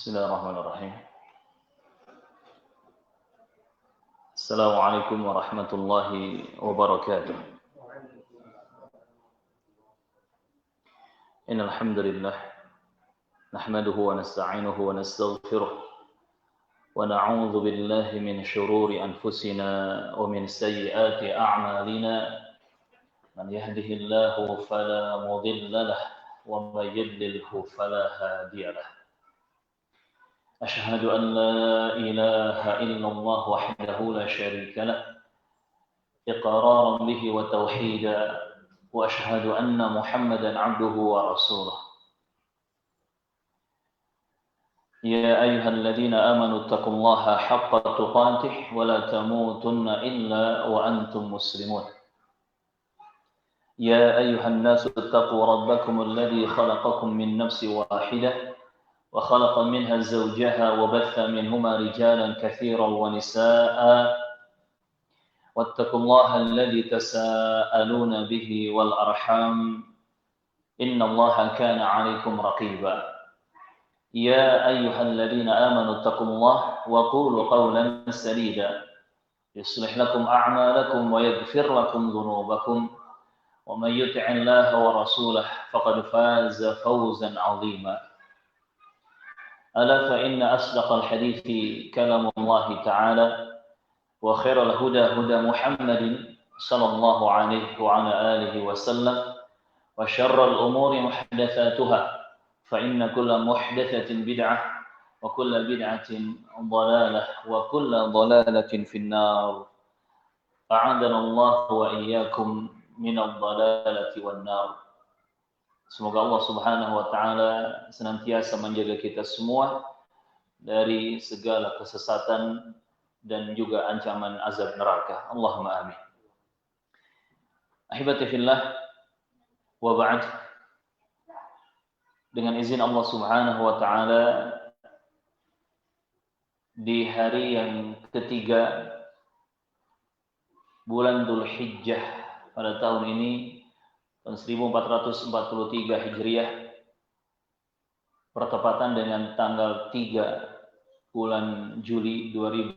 Bismillahirrahmanirrahim. Assalamualaikum warahmatullahi wabarakatuh. Innal hamdalillah nahmaduhu wa nasta'inuhu wa nastaghfiruh wa na'udzu billahi min shururi anfusina wa min sayyiati a'malina. Man yahdihillahu fala mudilla lahu wa may yudlilhu fala hadiya lahu. أشهد أن لا إله إلا الله وحده لا شريك له إقرارا به وتوحيدا وأشهد أن محمدا عبده ورسوله يا أيها الذين آمنوا اتقوا الله حق تقاته ولا تموتن إلا وأنتم مسلمون يا أيها الناس اتقوا ربكم الذي خلقكم من نفس واحدة وخلق منها زوجها وبث منهما رجالا كثيرا ونساء واتقوا الله الذي تساءلون به والأرحام إن الله كان عليكم رقيبا يا أيها الذين آمنوا اتقوا الله وقولوا قولا سديدا يصلح لكم أعمالكم ويغفر لكم ذنوبكم ومن يطع الله ورسوله فقد فاز فوزا عظيما ألا فإن أصدق الحديث كلام الله تعالى وخير الهدى هدى محمد صلى الله عليه وعلى آله وسلم وشر الأمور محدثاتها فإن كل محدثة بدعة وكل بدعة ضلالة وكل ضلالة في النار أعاذنا الله وإياكم من الضلالة والنار. Semoga Allah Subhanahu wa taala senantiasa menjaga kita semua dari segala kesesatan dan juga ancaman azab neraka. Allahumma amin. Ahibati fillah wa ba'd. Dengan izin Allah Subhanahu wa taala di hari yang ketiga bulan Dzulhijjah pada tahun ini tahun 1443 Hijriah bertepatan dengan tanggal 3 bulan Juli 2022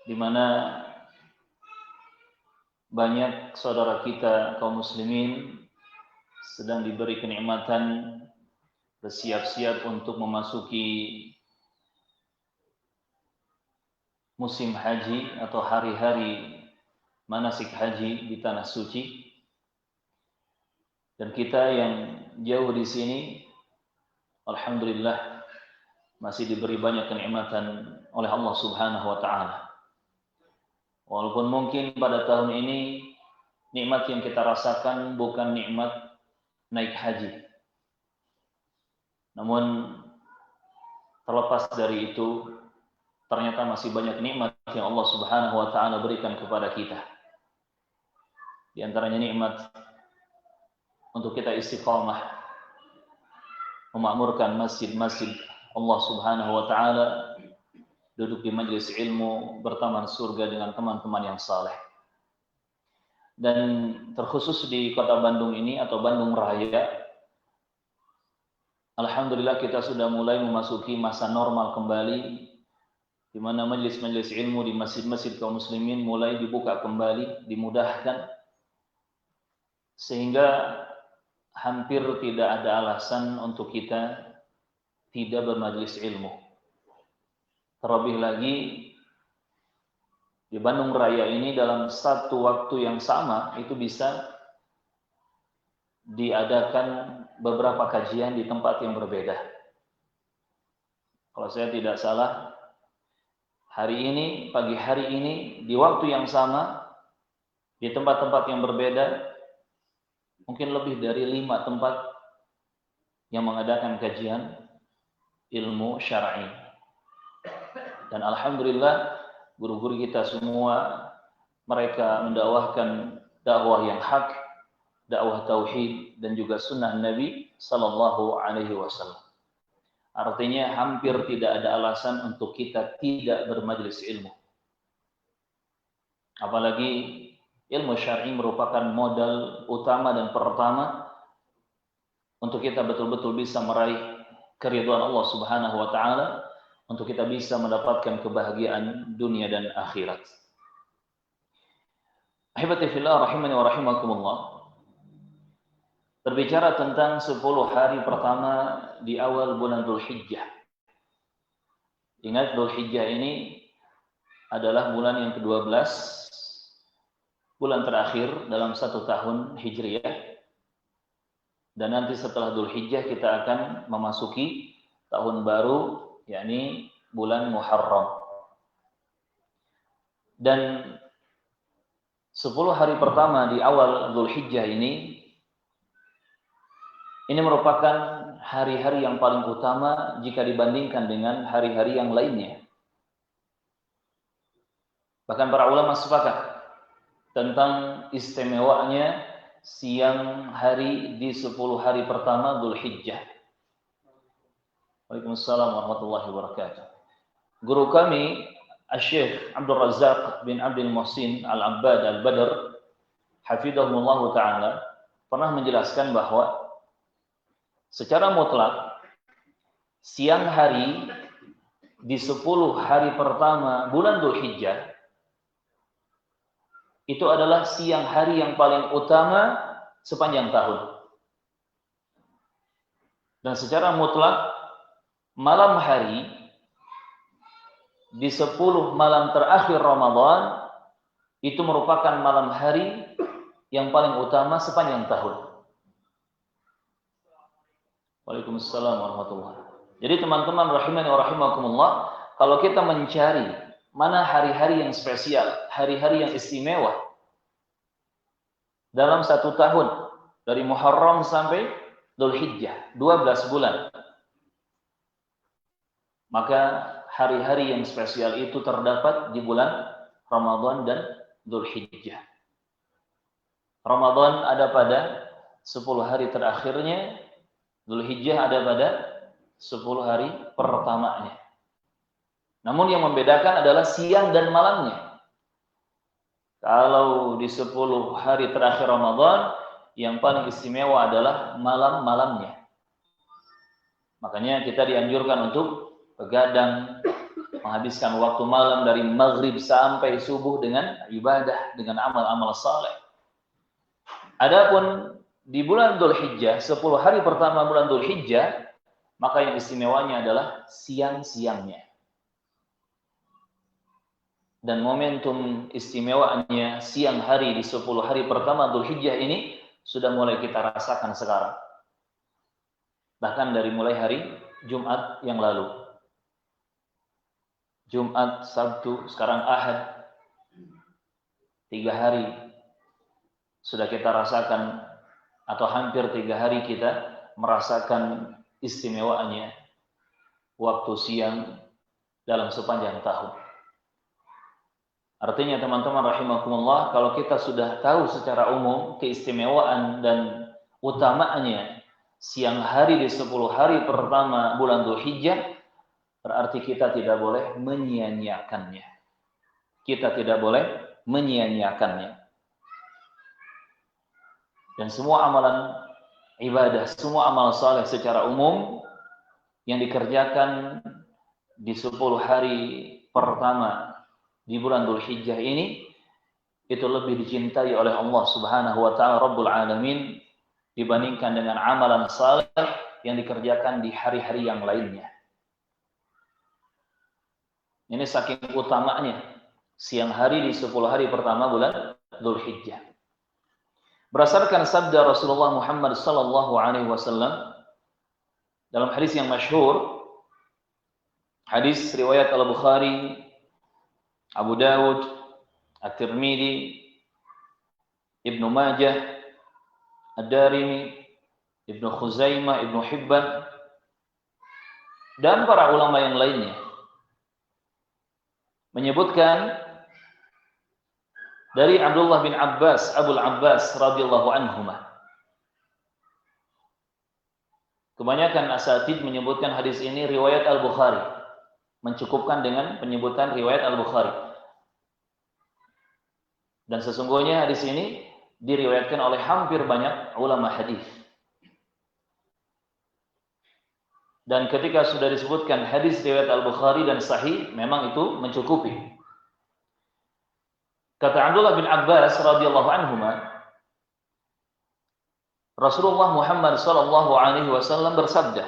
di mana banyak saudara kita kaum muslimin sedang diberi kenikmatan bersiap-siap untuk memasuki musim haji atau hari-hari manasik haji di tanah suci, dan kita yang jauh di sini alhamdulillah masih diberi banyak kenikmatan oleh Allah Subhanahu wa taala. Walaupun mungkin pada tahun ini nikmat yang kita rasakan bukan nikmat naik haji, namun terlepas dari itu ternyata masih banyak nikmat yang Allah Subhanahu wa taala berikan kepada kita. Di antaranya nikmat untuk kita istiqamah memakmurkan masjid-masjid Allah Subhanahu wa taala, duduk di majelis ilmu, bertaman surga dengan teman-teman yang saleh. Dan terkhusus di kota Bandung ini atau Bandung Raya, alhamdulillah kita sudah mulai memasuki masa normal kembali, di mana majelis-majelis ilmu di masjid-masjid kaum muslimin mulai dibuka kembali, dimudahkan, sehingga hampir tidak ada alasan untuk kita tidak bermajelis ilmu. Terlebih lagi di Bandung Raya ini dalam satu waktu yang sama itu bisa diadakan beberapa kajian di tempat yang berbeda. Kalau saya tidak salah, hari ini, pagi hari ini, di waktu yang sama, di tempat-tempat yang berbeda, mungkin lebih dari 5 tempat yang mengadakan kajian ilmu syar'i. Dan alhamdulillah guru-guru kita semua mereka mendakwahkan dakwah yang hak, dakwah tauhid dan juga sunnah Nabi sallallahu alaihi wasallam. Artinya hampir tidak ada alasan untuk kita tidak bermajelis ilmu. Apalagi ilmu syar'i merupakan modal utama dan pertama untuk kita betul-betul bisa meraih keridhaan Allah Subhanahu wa taala, untuk kita bisa mendapatkan kebahagiaan dunia dan akhirat. Ahibati fillah rahimani wa rahimakumullah. Berbicara tentang 10 hari pertama di awal bulan Dzulhijjah. Ingat, Dzulhijjah ini adalah bulan yang ke-12, bulan terakhir dalam 1 tahun Hijriyah. Dan nanti setelah Dzulhijjah kita akan memasuki tahun baru, yakni bulan Muharram. Dan 10 hari pertama di awal Dzulhijjah ini merupakan hari-hari yang paling utama jika dibandingkan dengan hari-hari yang lainnya. Bahkan para ulama sepakat tentang istimewanya siang hari di 10 hari pertama Dzulhijjah. Waalaikumsalam warahmatullahi wabarakatuh. Guru kami, Syekh Abdul Razak bin Abdul Muhsin Al-Abbad Al-Badr, hafizahullah ta'ala, pernah menjelaskan bahwa secara mutlak siang hari di 10 hari pertama bulan Dzulhijjah itu adalah siang hari yang paling utama sepanjang tahun. Dan secara mutlak malam hari di 10 malam terakhir Ramadan itu merupakan malam hari yang paling utama sepanjang tahun. Waalaikumsalam warahmatullahi wabarakatuh. Jadi teman-teman rahimani wa rahimakumullah, kalau kita mencari mana hari-hari yang spesial, hari-hari yang istimewa dalam 1 tahun dari Muharram sampai Dzulhijjah, 12 bulan, maka hari-hari yang spesial itu terdapat di bulan Ramadan dan Dzulhijjah. Ramadan ada pada 10 hari terakhirnya, Dzulhijjah ada pada 10 hari pertamanya. Namun yang membedakan adalah siang dan malamnya. Kalau di 10 hari terakhir Ramadan, yang paling istimewa adalah malam-malamnya. Makanya kita dianjurkan untuk begadang, menghabiskan waktu malam dari maghrib sampai subuh dengan ibadah, dengan amal-amal saleh. Adapun di bulan Dzulhijjah, 10 hari pertama bulan Dzulhijjah, maka yang istimewanya adalah siang-siangnya. Dan momentum istimewanya siang hari di 10 hari pertama Dzulhijjah ini sudah mulai kita rasakan sekarang. Bahkan dari mulai hari Jumat yang lalu. Jumat, Sabtu, sekarang Ahad. 3 hari sudah kita rasakan, atau hampir 3 hari kita merasakan istimewaannya waktu siang dalam sepanjang tahun. Artinya teman-teman rahimakumullah, kalau kita sudah tahu secara umum keistimewaan dan utamaannya siang hari di 10 hari pertama bulan Dzulhijjah, berarti kita tidak boleh menyia-nyiakannya. Kita tidak boleh menyia-nyiakannya. Dan semua amalan ibadah, semua amal saleh secara umum yang dikerjakan di 10 hari pertama di bulan Dzulhijjah ini, itu lebih dicintai oleh Allah Subhanahu wa ta'ala Rabbul Alamin dibandingkan dengan amalan saleh yang dikerjakan di hari-hari yang lainnya. Ini saking utamanya siang hari di 10 hari pertama bulan Dzulhijjah. Berdasarkan sabda Rasulullah Muhammad sallallahu alaihi wasallam dalam hadis yang masyhur, hadis riwayat Al-Bukhari, Abu Dawud, At-Tirmidzi, Ibnu Majah, Ad-Darimi, Ibnu Khuzaimah, Ibnu Hibban, dan para ulama yang lainnya menyebutkan dari Abdullah bin Abbas, Abul Abbas radhiyallahu anhuma. Kebanyakan asatid menyebutkan hadis ini riwayat Al-Bukhari, mencukupkan dengan penyebutan riwayat Al-Bukhari. Dan sesungguhnya hadis ini diriwayatkan oleh hampir banyak ulama hadis. Dan ketika sudah disebutkan hadis riwayat Al-Bukhari dan sahih, memang itu mencukupi. Kata Abdullah bin Abbas radhiyallahu anhuma, Rasulullah Muhammad sallallahu alaihi wasallam bersabda,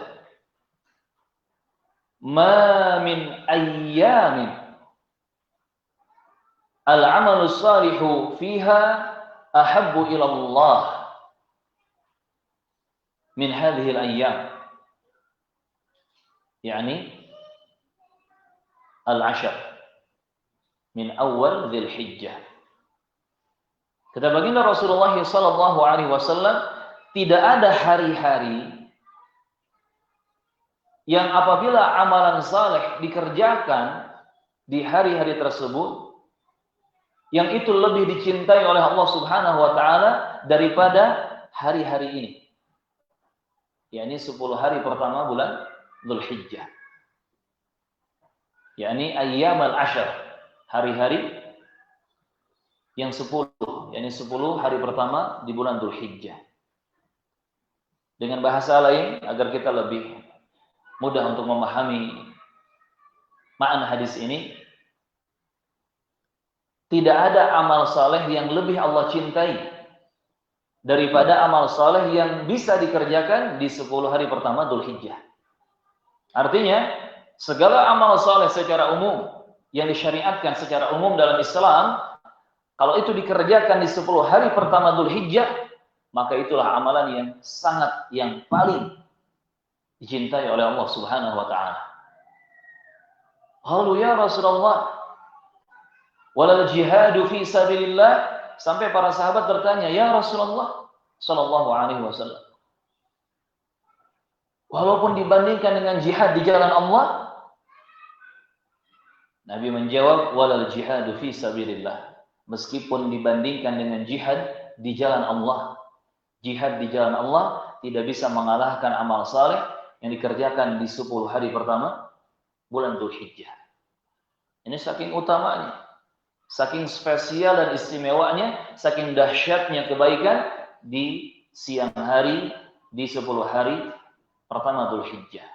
"Ma min ayyamin al-'amalu salihu fiha ahabbu ila Allah min hadhihi al-ayyam." Yani al-'ashr min awal Dzul Hijjah. Kata baginda Rasulullah sallallahu alaihi wasallam, tidak ada hari-hari yang apabila amalan saleh dikerjakan di hari-hari tersebut, yang itu lebih dicintai oleh Allah Subhanahu wa taala daripada hari-hari ini. yakni 10 hari pertama bulan Dzulhijjah. Yakni ayyamal ashr, hari-hari yang 10, yakni 10 hari pertama di bulan Dzulhijjah. Dengan bahasa lain agar kita lebih mudah untuk memahami makna hadis ini, tidak ada amal saleh yang lebih Allah cintai daripada amal saleh yang bisa dikerjakan di 10 hari pertama Dzulhijjah. Artinya, segala amal saleh secara umum yang disyariatkan secara umum dalam Islam, kalau itu dikerjakan di 10 hari pertama Dzulhijjah, maka itulah amalan yang sangat, yang paling dicintai oleh Allah Subhanahu wa taala. Qalu ya Rasulullah, walal jihadu fi sabilillah, sampai para sahabat bertanya, ya Rasulullah sallallahu alaihi wasallam, walaupun dibandingkan dengan jihad di jalan Allah, Nabi menjawab, walal jihadu fi sabilillah, meskipun dibandingkan dengan jihad di jalan Allah, jihad di jalan Allah tidak bisa mengalahkan amal saleh yang dikerjakan di 10 hari pertama bulan Dzulhijjah. Ini saking utamanya, saking spesial dan istimewanya, saking dahsyatnya kebaikan di siang hari di 10 hari pertama Dzulhijjah.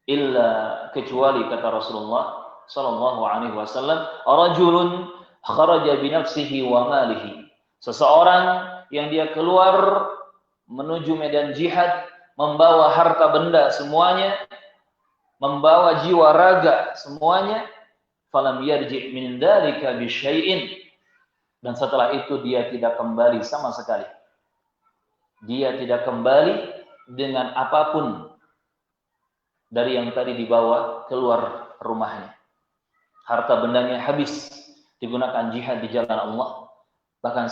Illa, kecuali kata Rasulullah sallallahu alaihi wasallam, rajulun kharaja bi nafsihi wa malihi, seseorang yang dia keluar menuju medan jihad membawa harta benda semuanya, membawa jiwa raga semuanya, falam yarji' min dzalika bi syai'in, dan setelah itu dia tidak kembali sama sekali. Dia tidak kembali dengan apapun dari yang tadi dibawa keluar rumahnya. Harta bendanya habis digunakan jihad di jalan Allah, bahkan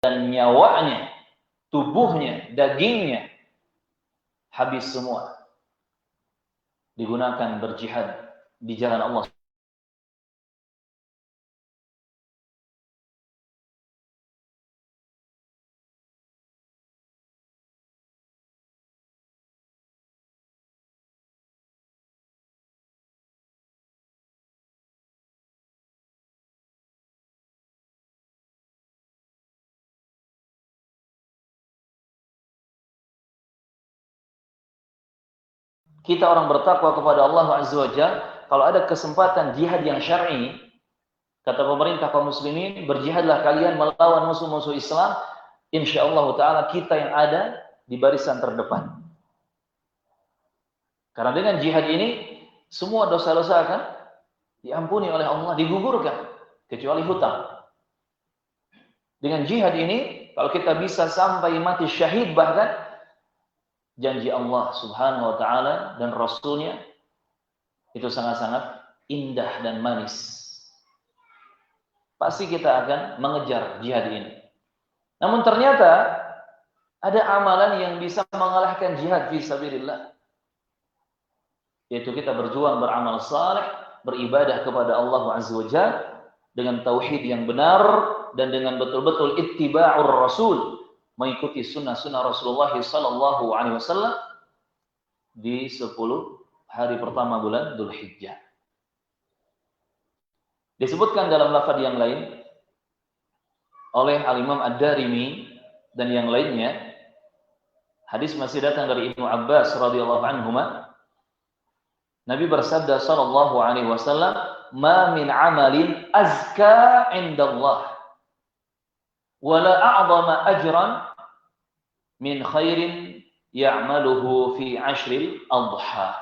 dan nyawanya, tubuhnya, dagingnya habis semua digunakan berjihad di jalan Allah. Kita orang bertakwa kepada Allah Azza wa Jalla, kalau ada kesempatan jihad yang syar'i, kata pemerintah kaum muslimin, berjihadlah kalian melawan musuh-musuh Islam, insyaallah taala kita yang ada di barisan terdepan. Karena dengan jihad ini semua dosa-dosa akan diampuni oleh Allah, digugurkan kecuali hutang. Dengan jihad ini kalau kita bisa sampai mati syahid, bahkan janji Allah Subhanahu wa taala dan Rasulnya itu sangat-sangat indah dan manis. Pasti kita akan mengejar jihad ini. Namun ternyata ada amalan yang bisa mengalahkan jihad fi sabilillah, yaitu kita berjuang beramal saleh, beribadah kepada Allah Azza wa Jalla dengan tauhid yang benar dan dengan betul-betul ittiba'ur rasul, mengikuti sunnah-sunnah Rasulullah sallallahu alaihi wasallam di 10 hari pertama bulan Dzulhijjah. Disebutkan dalam lafaz yang lain oleh Al-Imam Ad-Darimi dan yang lainnya, Hadis masih datang dari Ibnu Abbas radhiyallahu anhuma. Nabi bersabda sallallahu alaihi wasallam, "Ma min amalin azka indallah wa la a'zama ajran min khairin ya'maluhu fi ashril adha."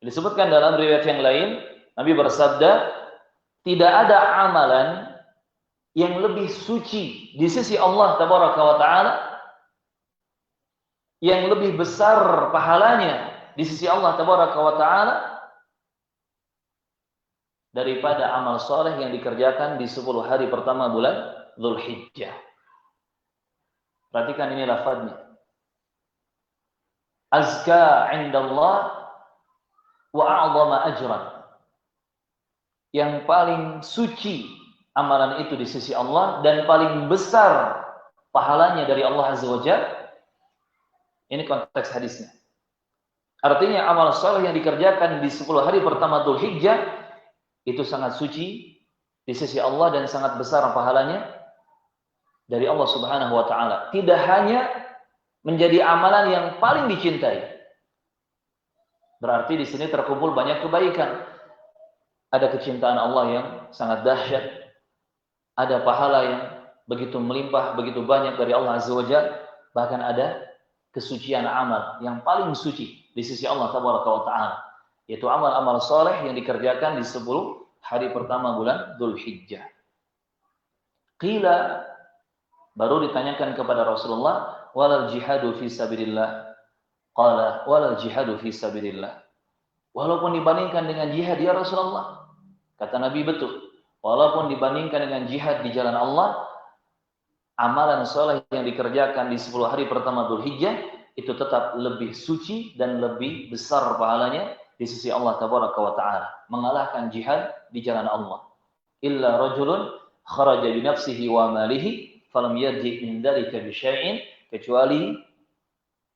Disebutkan dalam riwayat yang lain, Nabi bersabda, tidak ada amalan yang lebih suci di sisi Allah tabaraka wa taala, yang lebih besar pahalanya di sisi Allah tabaraka wa taala daripada amal soleh yang dikerjakan di 10 hari pertama bulan Dzulhijjah. Perhatikan ini lafadznya. Azka indallah wa a'zama ajran. Yang paling suci amalan itu di sisi Allah dan paling besar pahalanya dari Allah Azza wa Jalla. Ini konteks hadisnya. Artinya amal saleh yang dikerjakan di 10 hari pertama Dzulhijjah itu sangat suci di sisi Allah dan sangat besar pahalanya dari Allah Subhanahu wa taala. Tidak hanya menjadi amalan yang paling dicintai. Berarti di sini terkumpul banyak kebaikan. Ada kecintaan Allah yang sangat dahsyat. Ada pahala yang begitu melimpah, begitu banyak dari Allah Azza wa Jalla. Bahkan ada kesucian amal yang paling suci di sisi Allah Tabaraka wa Ta'ala. Yaitu amal-amal soleh yang dikerjakan di 10 hari pertama bulan Dzulhijjah. Qila, baru ditanyakan kepada Rasulullah, walal jihadu fi sabilillah. Qala walal jihadu fi sabilillah. Walaupun dibandingkan dengan jihad ya Rasulullah, kata Nabi betul. Walaupun dibandingkan dengan jihad di jalan Allah, amalan soleh yang dikerjakan di 10 hari pertama Dzulhijjah itu tetap lebih suci dan lebih besar pahalanya di sisi Allah Tabaraka wa Ta'ala, mengalahkan jihad di jalan Allah. Illa rajulun kharaja bi nafsihi wa malihi falam yarji min dzalika bi syai'in, kecuali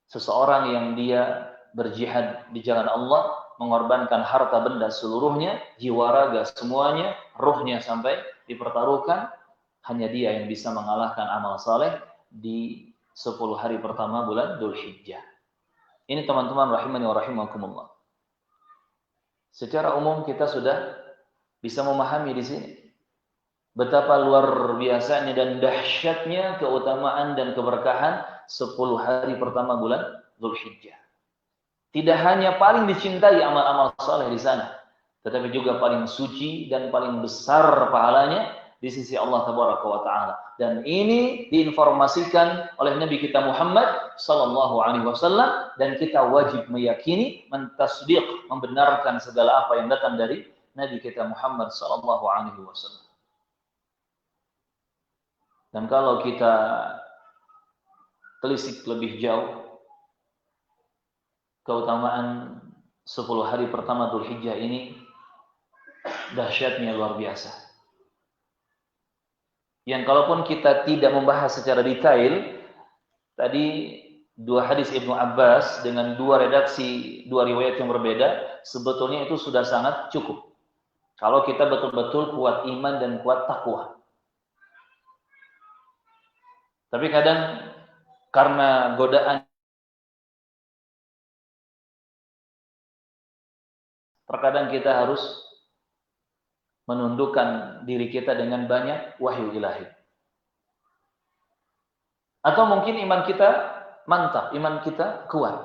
seseorang yang dia berjihad di jalan Allah, mengorbankan harta benda seluruhnya, jiwa raga semuanya, ruhnya sampai dipertaruhkan, hanya dia yang bisa mengalahkan amal saleh di 10 hari pertama bulan Dzulhijjah. Ini teman-teman rahimani wa rahimakumullah. Secara umum kita sudah bisa memahami di sini betapa luar biasanya dan dahsyatnya keutamaan dan keberkahan 10 hari pertama bulan Dzulhijjah. Tidak hanya paling dicintai amal-amal saleh di sana, tetapi juga paling suci dan paling besar pahalanya di sisi Allah Tabaraka wa Ta'ala. Dan ini diinformasikan oleh Nabi kita Muhammad sallallahu alaihi wasallam, dan kita wajib meyakini, mentasdiq, membenarkan segala apa yang datang dari Nabi kita Muhammad sallallahu alaihi wasallam. Dan kalau kita telisik lebih jauh keutamaan 10 hari pertama Dzulhijjah ini, dahsyatnya luar biasa. Yang kalaupun kita tidak membahas secara detail, tadi 2 hadis Ibnu Abbas dengan 2 redaksi, 2 riwayat yang berbeda, sebetulnya itu sudah sangat cukup. Kalau kita betul-betul kuat iman dan kuat takwa. Tapi kadang karena godaan, terkadang kita harus menundukkan diri kita dengan banyak wahyu ilahi. Atau mungkin iman kita mantap, iman kita kuat.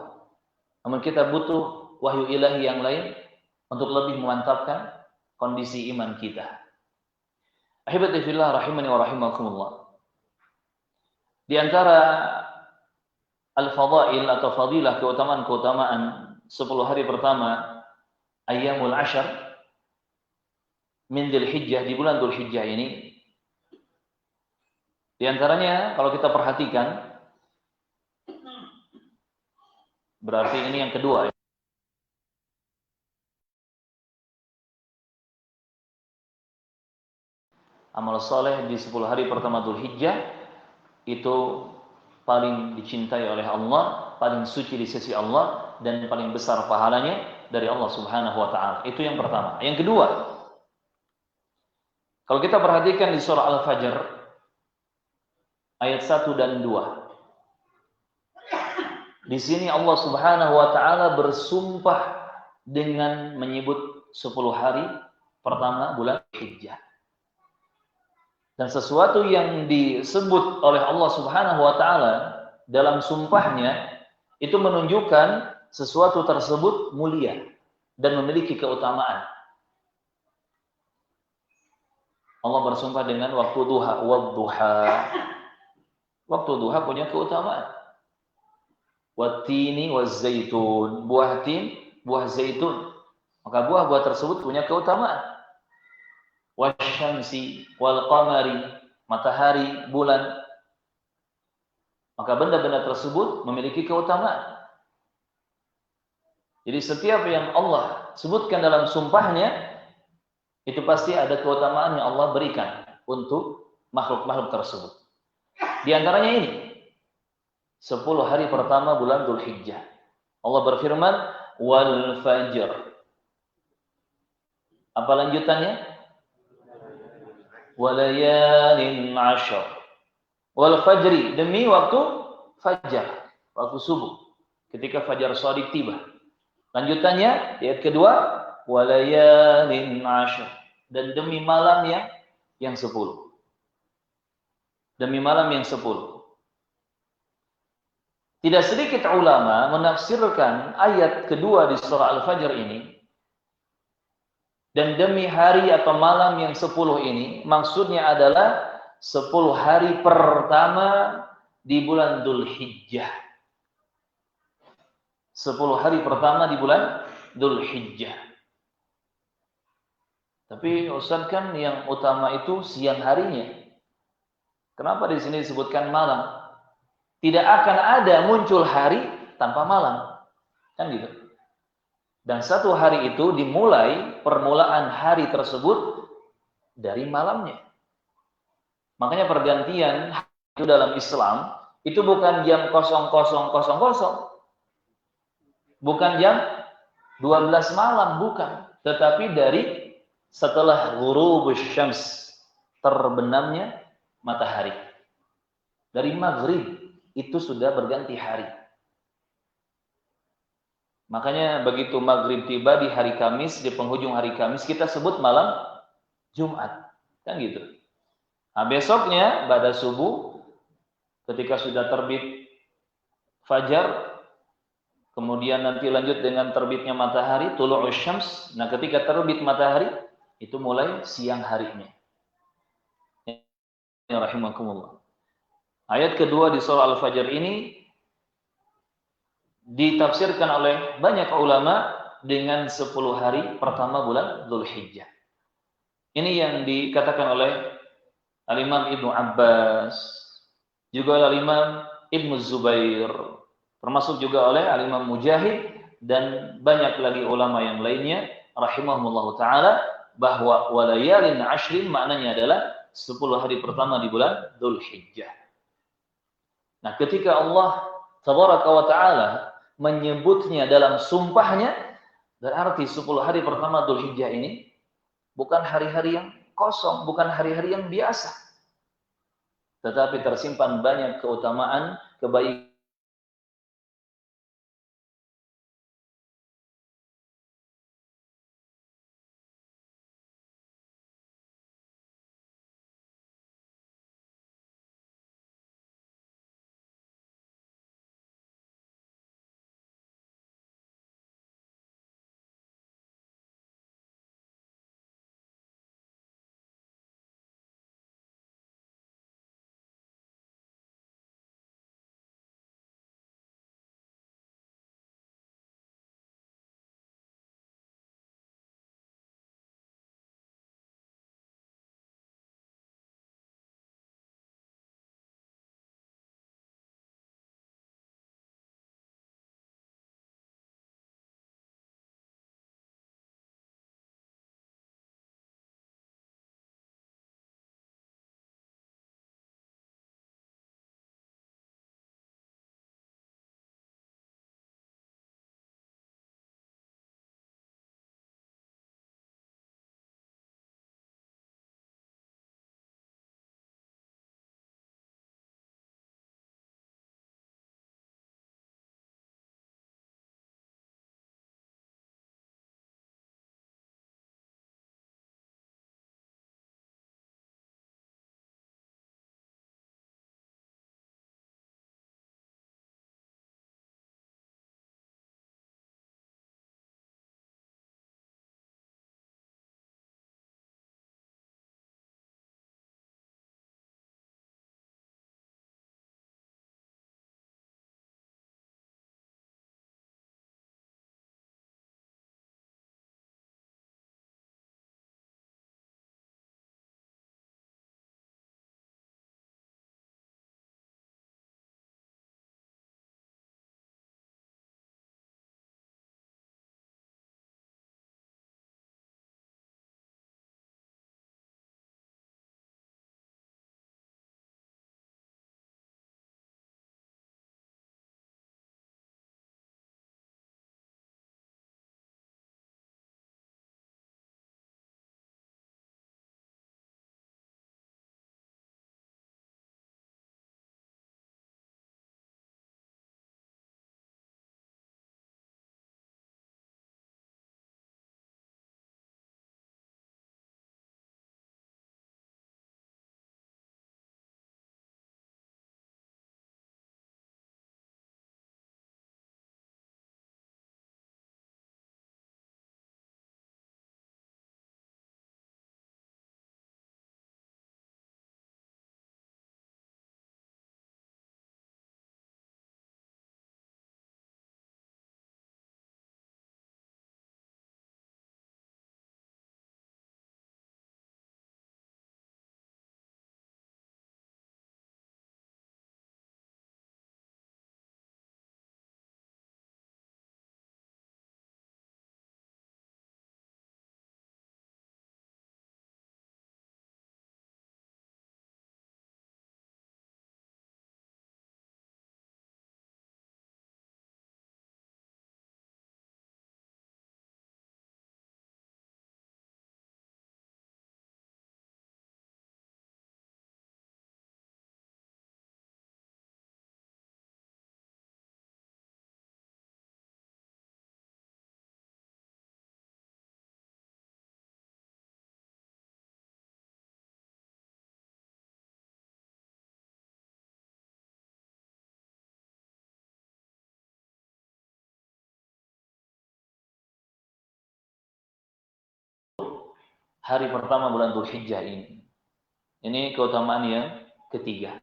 Namun kita butuh wahyu ilahi yang lain untuk lebih memantapkan kondisi iman kita. Ahibati fillah rahimani wa rahimakumullah. Di antara al-fadail atau fadilah, keutamaan-keutamaan 10 hari pertama Ayyamul Ashar min Dzulhijjah, di bulan Dzulhijjah ini, di antaranya kalau kita perhatikan, berarti ini yang kedua. Amal soleh di 10 hari pertama Dzulhijjah itu paling dicintai oleh Allah, paling suci di sisi Allah, dan paling besar pahalanya dari Allah Subhanahu wa Ta'ala. Itu yang pertama. Yang kedua, kalau kita perhatikan di surah Al-Fajr ayat 1 dan 2, Di sini Allah Subhanahu wa taala bersumpah dengan menyebut 10 hari pertama bulan Hijjah. Dan sesuatu yang disebut oleh Allah Subhanahu wa taala dalam sumpahnya itu menunjukkan sesuatu tersebut mulia dan memiliki keutamaan. Allah bersumpah dengan waktu duha, wadduha. Waktu duha punya keutamaan. Wattini wazzaitun, buah tin, buah zaitun. Maka buah-buah tersebut punya keutamaan. Wasyamsi wal qamari, matahari, bulan. Maka benda-benda tersebut memiliki keutamaan. Jadi setiap yang Allah sebutkan dalam sumpahnya itu pasti ada keutamaan yang Allah berikan untuk makhluk-makhluk tersebut. Di antaranya ini 10 hari pertama bulan Dzulhijjah. Allah berfirman, wal fajr. Apa lanjutannya? Walayalin 'ashr. Wal fajri, demi waktu fajar, waktu subuh, ketika fajar shadiq tiba. Lanjutannya ayat kedua, walayalin 'ashr, dan demi malam yang 10. Demi malam yang 10. Tidak sedikit ulama menafsirkan ayat kedua di surah Al-Fajr ini, dan demi hari atau malam yang 10 ini, maksudnya adalah 10 hari pertama di bulan Dzulhijjah. 10 hari pertama di bulan Dzulhijjah. Tapi Ustaz, kan yang utama itu siang harinya. Kenapa di sini disebutkan malam? Tidak akan ada muncul hari tanpa malam. Kan gitu. Dan satu hari itu dimulai, permulaan hari tersebut dari malamnya. Makanya pergantian itu dalam Islam itu bukan jam 00.00, bukan jam 12 malam, bukan. Tetapi dari setelah ghurubus syams, terbenamnya matahari. Dari maghrib itu sudah berganti hari. Makanya begitu maghrib tiba di hari Kamis, di penghujung hari Kamis, kita sebut malam Jumat. Kan gitu. Nah, besoknya pada subuh, ketika sudah terbit fajar, kemudian nanti lanjut dengan terbitnya matahari, tulu'us syams. Nah, ketika terbit matahari, itu mulai siang harinya. Ya rahimakumullah. Ayat kedua di surah Al-Fajr ini ditafsirkan oleh banyak ulama dengan 10 hari pertama bulan Dzulhijjah. Ini yang dikatakan oleh Al-Imam Ibnu Abbas, juga Al-Imam Ibnu Zubair, termasuk juga oleh Al-Imam Mujahid dan banyak lagi ulama yang lainnya rahimahumullah taala, bahwa walayalin 'ashrin maknanya adalah 10 hari pertama di bulan Dzulhijjah. Nah, ketika Allah tabaraka wa taala menyebutnya dalam sumpahnya, berarti 10 hari pertama Dzulhijjah ini bukan hari-hari yang kosong, bukan hari-hari yang biasa, tetapi tersimpan banyak keutamaan, kebaikan hari pertama bulan Dzulhijjah ini. Ini keutamaan yang ketiga.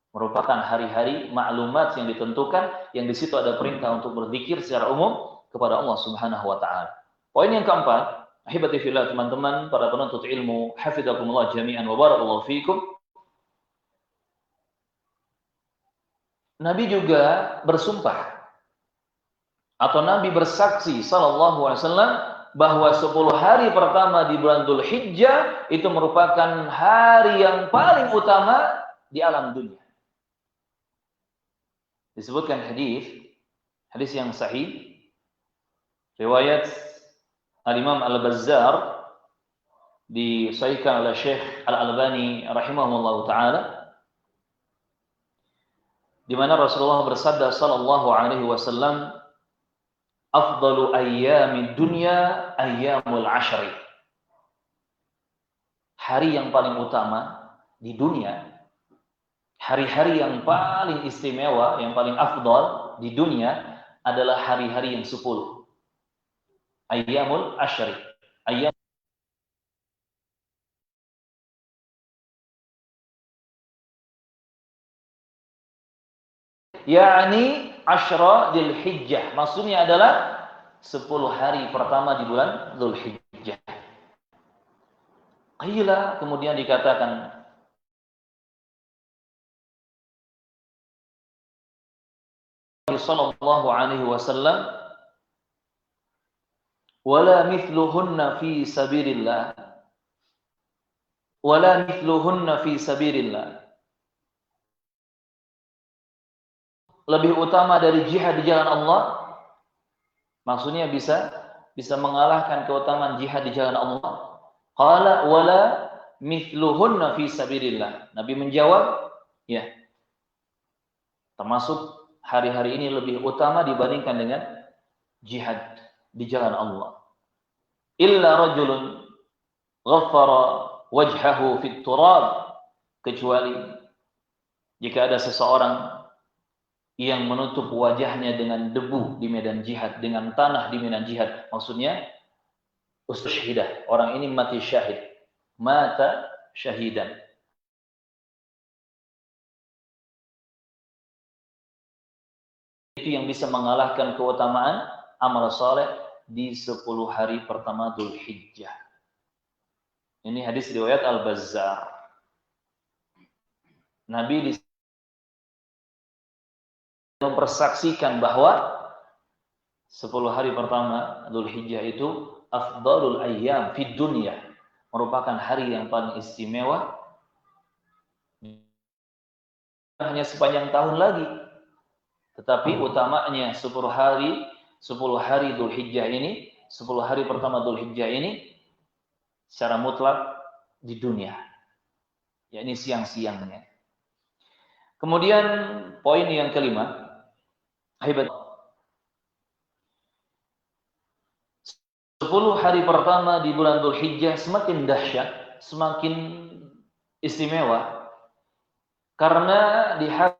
Merupakan hari-hari maklumat yang ditentukan, yang di situ ada perintah untuk berzikir secara umum kepada Allah Subhanahu wa taala. Poin yang keempat, ahibati fillah, teman-teman para penuntut ilmu, hafizakumullah jami'an wa barakallahu fiikum. Nabi juga bersumpah atau Nabi bersaksi sallallahu alaihi wasallam bahwa 10 hari pertama di bulan Dzulhijjah itu merupakan hari yang paling utama di alam dunia. Disebutkan hadis yang sahih riwayat Al-Imam Al-Bazzar disahihkan oleh Syekh Al-Albani rahimahullah taala, di mana Rasulullah bersabda sallallahu alaihi wasallam, afdalu ayyamid dunya ayyamul ashri. Hari yang paling utama di dunia, hari-hari yang paling istimewa, yang paling afdal di dunia adalah hari-hari yang 10. Ayyamul ashri. Ayyam yakni Ashra Dzulhijjah. Maksudnya adalah 10 hari pertama di bulan Dzulhijjah. Qila, kemudian dikatakan sallallahu alaihi wasallam, wala mithluhunna fi sabilillah. Wala mithluhunna fi sabilillah. Lebih utama dari jihad di jalan Allah, maksudnya bisa mengalahkan keutamaan jihad di jalan Allah. Qala wala mithluhunna fi sabilillah. Nabi menjawab, ya, termasuk hari-hari ini lebih utama dibandingkan dengan jihad di jalan Allah. Illa rajulun ghaffara wajhahu fit turab, kecuali jika ada seseorang yang menutup wajahnya dengan debu di medan jihad, dengan tanah di medan jihad. Maksudnya ustushhidah, orang ini mati syahid, mata syahidan. Itu yang bisa mengalahkan keutamaan amal saleh di 10 hari pertama Dzulhijjah. Ini hadis riwayat Al-Bazzar. Nabi mempersaksikan bahwa 10 hari pertama Dzulhijjah itu afdalul ayyam fid dunya, merupakan hari yang paling istimewa, hanya sepanjang tahun lagi, tetapi utamanya 10 hari Dzulhijjah ini, 10 hari pertama Dzulhijjah ini secara mutlak di dunia, yakni siang-siangnya. Kemudian poin yang kelima, hebat. 10 hari pertama di bulan Dzulhijjah semakin dahsyat, semakin istimewa, karena di hari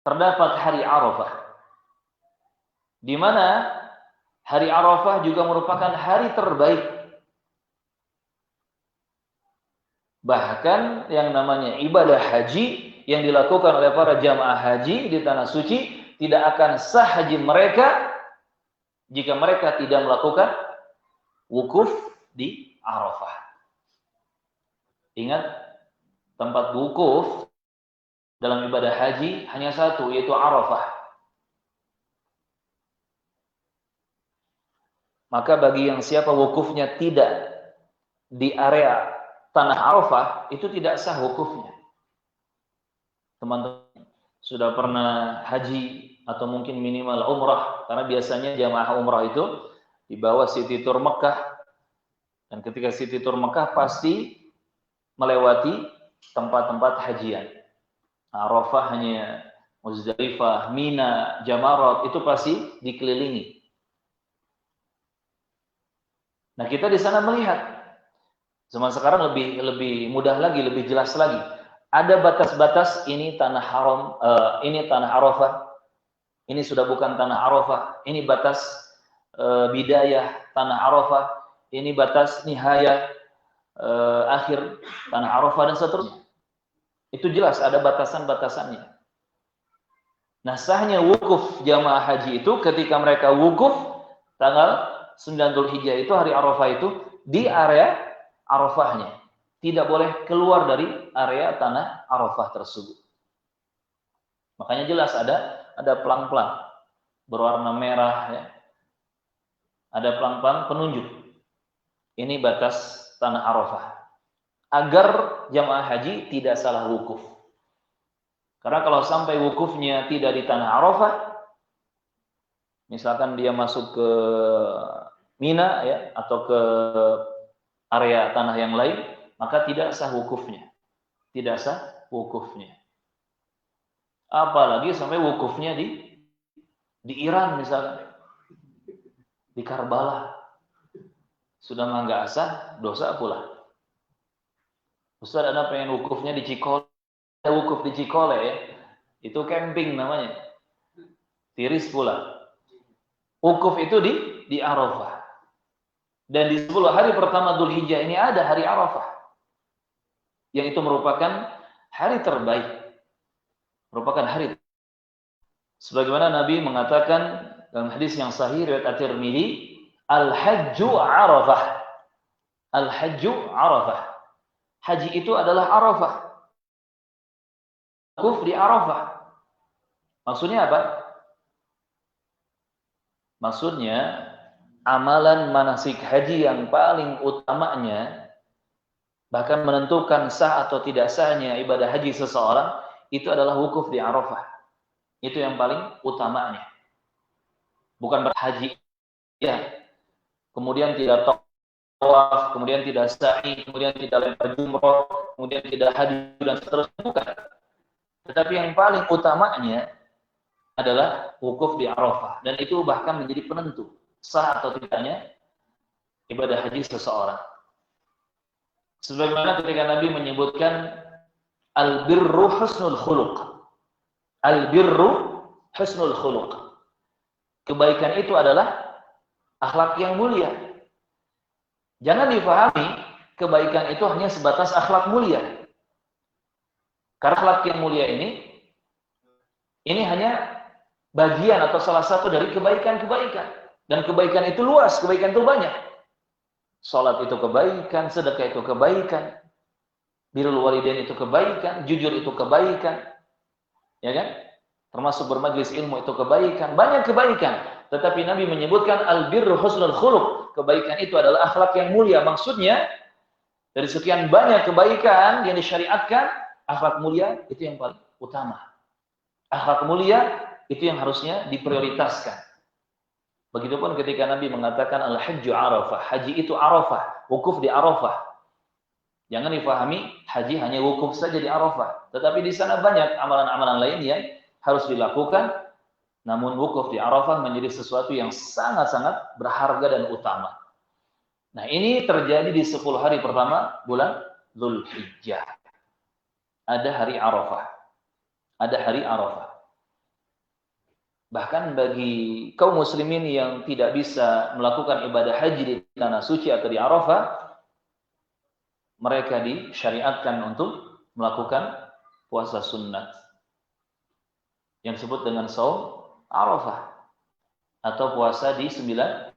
terdapat hari Arafah, di mana hari Arafah juga merupakan hari terbaik. Bahkan yang namanya ibadah haji yang dilakukan oleh para jamaah haji di tanah suci tidak akan sah haji mereka jika mereka tidak melakukan wukuf di Arafah. Ingat, tempat wukuf dalam ibadah haji hanya satu, yaitu Arafah. Maka bagi yang siapa wukufnya tidak di area tanah Arafah, itu tidak sah wukufnya. Teman-teman sudah pernah haji atau mungkin minimal umrah, karena biasanya jamaah umrah itu dibawa city tour Mekah, dan ketika city tour Mekah pasti melewati tempat-tempat hajian. Arafah hanya Muzdalifah, Mina, Jamarat, itu pasti dikelilingi. Nah, kita di sana melihat, zaman sekarang lebih mudah lagi, lebih jelas lagi. Ada batas-batas, ini tanah haram, ini tanah Arafah, ini sudah bukan tanah Arafah, ini batas bidayah tanah Arafah, ini batas nihayah akhir tanah Arafah dan seterusnya. Itu jelas ada batasan-batasannya. Nah, sahnya wukuf jamaah haji itu ketika mereka wukuf tanggal 9 Dzulhijjah itu hari Arafah itu di area Arafahnya. Tidak boleh keluar dari area tanah Arafah tersebut. Makanya jelas ada pelang-pelang berwarna merah ya. Ada pelang-pelang penunjuk. Ini batas tanah Arafah. Agar jamaah haji tidak salah wukuf. Karena kalau sampai wukufnya tidak di tanah Arafah, misalkan dia masuk ke Mina ya atau ke area tanah yang lain, maka tidak sah wukufnya. Tidak sah wukufnya. Apalagi sampai wukufnya di Iran misalkan. Di Karbala. Sudah mah nggak sah, dosa pula. Ustaz, ada pengen wukufnya di Cikole, wukuf di Cikole ya. Itu camping namanya. Tiris pula. Wukuf itu di Arafah. Dan di 10 hari pertama Dzulhijjah ini ada hari Arafah. Yang itu merupakan hari terbaik. Merupakan hari. Sebagaimana Nabi mengatakan dalam hadis yang sahih riwayat At-Tirmidzi, Al-Hajju Arafah. Al-Hajju Arafah. Haji itu adalah Arafah. Wukuf di Arafah. Maksudnya apa? Maksudnya amalan manasik haji yang paling utamanya, bahkan menentukan sah atau tidak sahnya ibadah haji seseorang, itu adalah wukuf di Arafah. Itu yang paling utamanya. Bukan berhaji ya, kemudian tidak tawaf, kemudian tidak sa'i, kemudian tidak lempar jumroh, kemudian tidak haji dan seterusnya, bukan. Tetapi yang paling utamanya adalah wukuf di Arafah, dan itu bahkan menjadi penentu sah atau tidaknya ibadah haji seseorang. Sebagaimana ketika Nabi menyebutkan al-birru husnul khuluq. Al-birru husnul khuluq. Kebaikan itu adalah akhlak yang mulia. Jangan difahami kebaikan itu hanya sebatas akhlak mulia. Karena akhlak yang mulia ini hanya bagian atau salah satu dari kebaikan-kebaikan. Dan kebaikan itu luas, kebaikan itu banyak. Salat itu kebaikan, sedekah itu kebaikan, birrul walidain itu kebaikan, jujur itu kebaikan. Ya kan? Termasuk bermajlis ilmu itu kebaikan, banyak kebaikan. Tetapi Nabi menyebutkan al-birru husnul khuluq. Kebaikan itu adalah akhlak yang mulia. Maksudnya dari sekian banyak kebaikan yang disyariatkan, akhlak mulia itu yang paling utama. Akhlak mulia itu yang harusnya diprioritaskan. Begitupun ketika Nabi mengatakan al-hajju Arafah, haji itu Arafah, wukuf di Arafah. Jangan difahami haji hanya wukuf saja di Arafah, tetapi di sana banyak amalan-amalan lain yang harus dilakukan. Namun wukuf di Arafah menjadi sesuatu yang sangat-sangat berharga dan utama. Nah, ini terjadi di 10 hari pertama bulan Dzulhijjah. Ada hari Arafah. Ada hari Arafah. Bahkan bagi kaum muslimin yang tidak bisa melakukan ibadah haji di tanah suci atau di Arafah, mereka disyariatkan untuk melakukan puasa sunnat yang disebut dengan shaum Arafah atau puasa di 9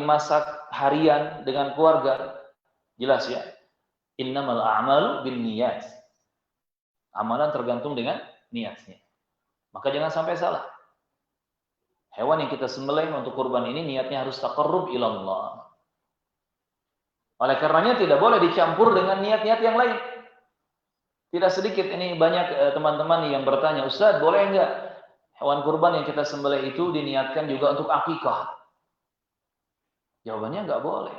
masak harian dengan keluarga, jelas ya. Innamal a'malu binniyat. Amalan tergantung dengan niatnya. Maka jangan sampai salah. Hewan yang kita sembelih untuk kurban ini niatnya harus taqarrub ilallah. Oleh karenanya tidak boleh dicampur dengan niat-niat yang lain. Tidak sedikit ini banyak teman-teman yang bertanya, Ustaz, boleh enggak hewan kurban yang kita sembelih itu diniatkan juga untuk akikah? Jawabannya enggak boleh.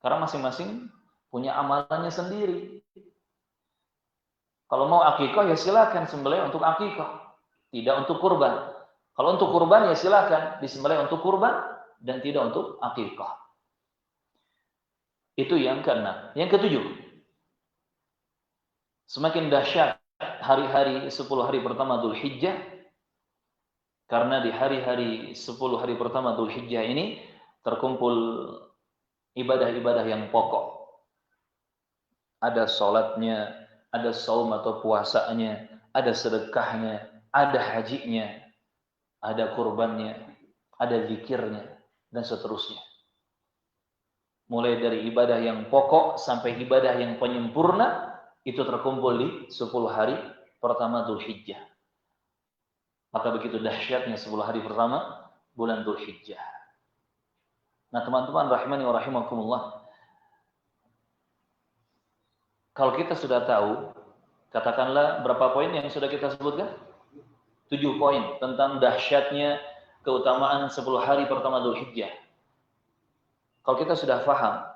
Karena masing-masing punya amalannya sendiri. Kalau mau akikah ya silakan sembelih untuk akikah, tidak untuk kurban. Kalau untuk kurban ya silakan disembelih untuk kurban dan tidak untuk akikah. Itu yang keenam. Yang ketujuh, semakin dahsyat hari-hari 10 hari pertama Dzulhijjah, karena di hari-hari 10 hari pertama Dzulhijjah ini terkumpul ibadah-ibadah yang pokok. Ada sholatnya, ada saum atau puasanya, ada sedekahnya, ada hajinya, ada kurbannya, ada zikirnya, dan seterusnya. Mulai dari ibadah yang pokok sampai ibadah yang penyempurna, itu terkumpul di 10 hari pertama Dzulhijjah. Maka begitu dahsyatnya 10 hari pertama bulan Dzulhijjah. Nah teman-teman rahimani wa rahimakumullah, kalau kita sudah tahu, katakanlah berapa poin yang sudah kita sebutkan? 7 poin tentang dahsyatnya keutamaan 10 hari pertama Dzulhijjah. Kalau kita sudah paham,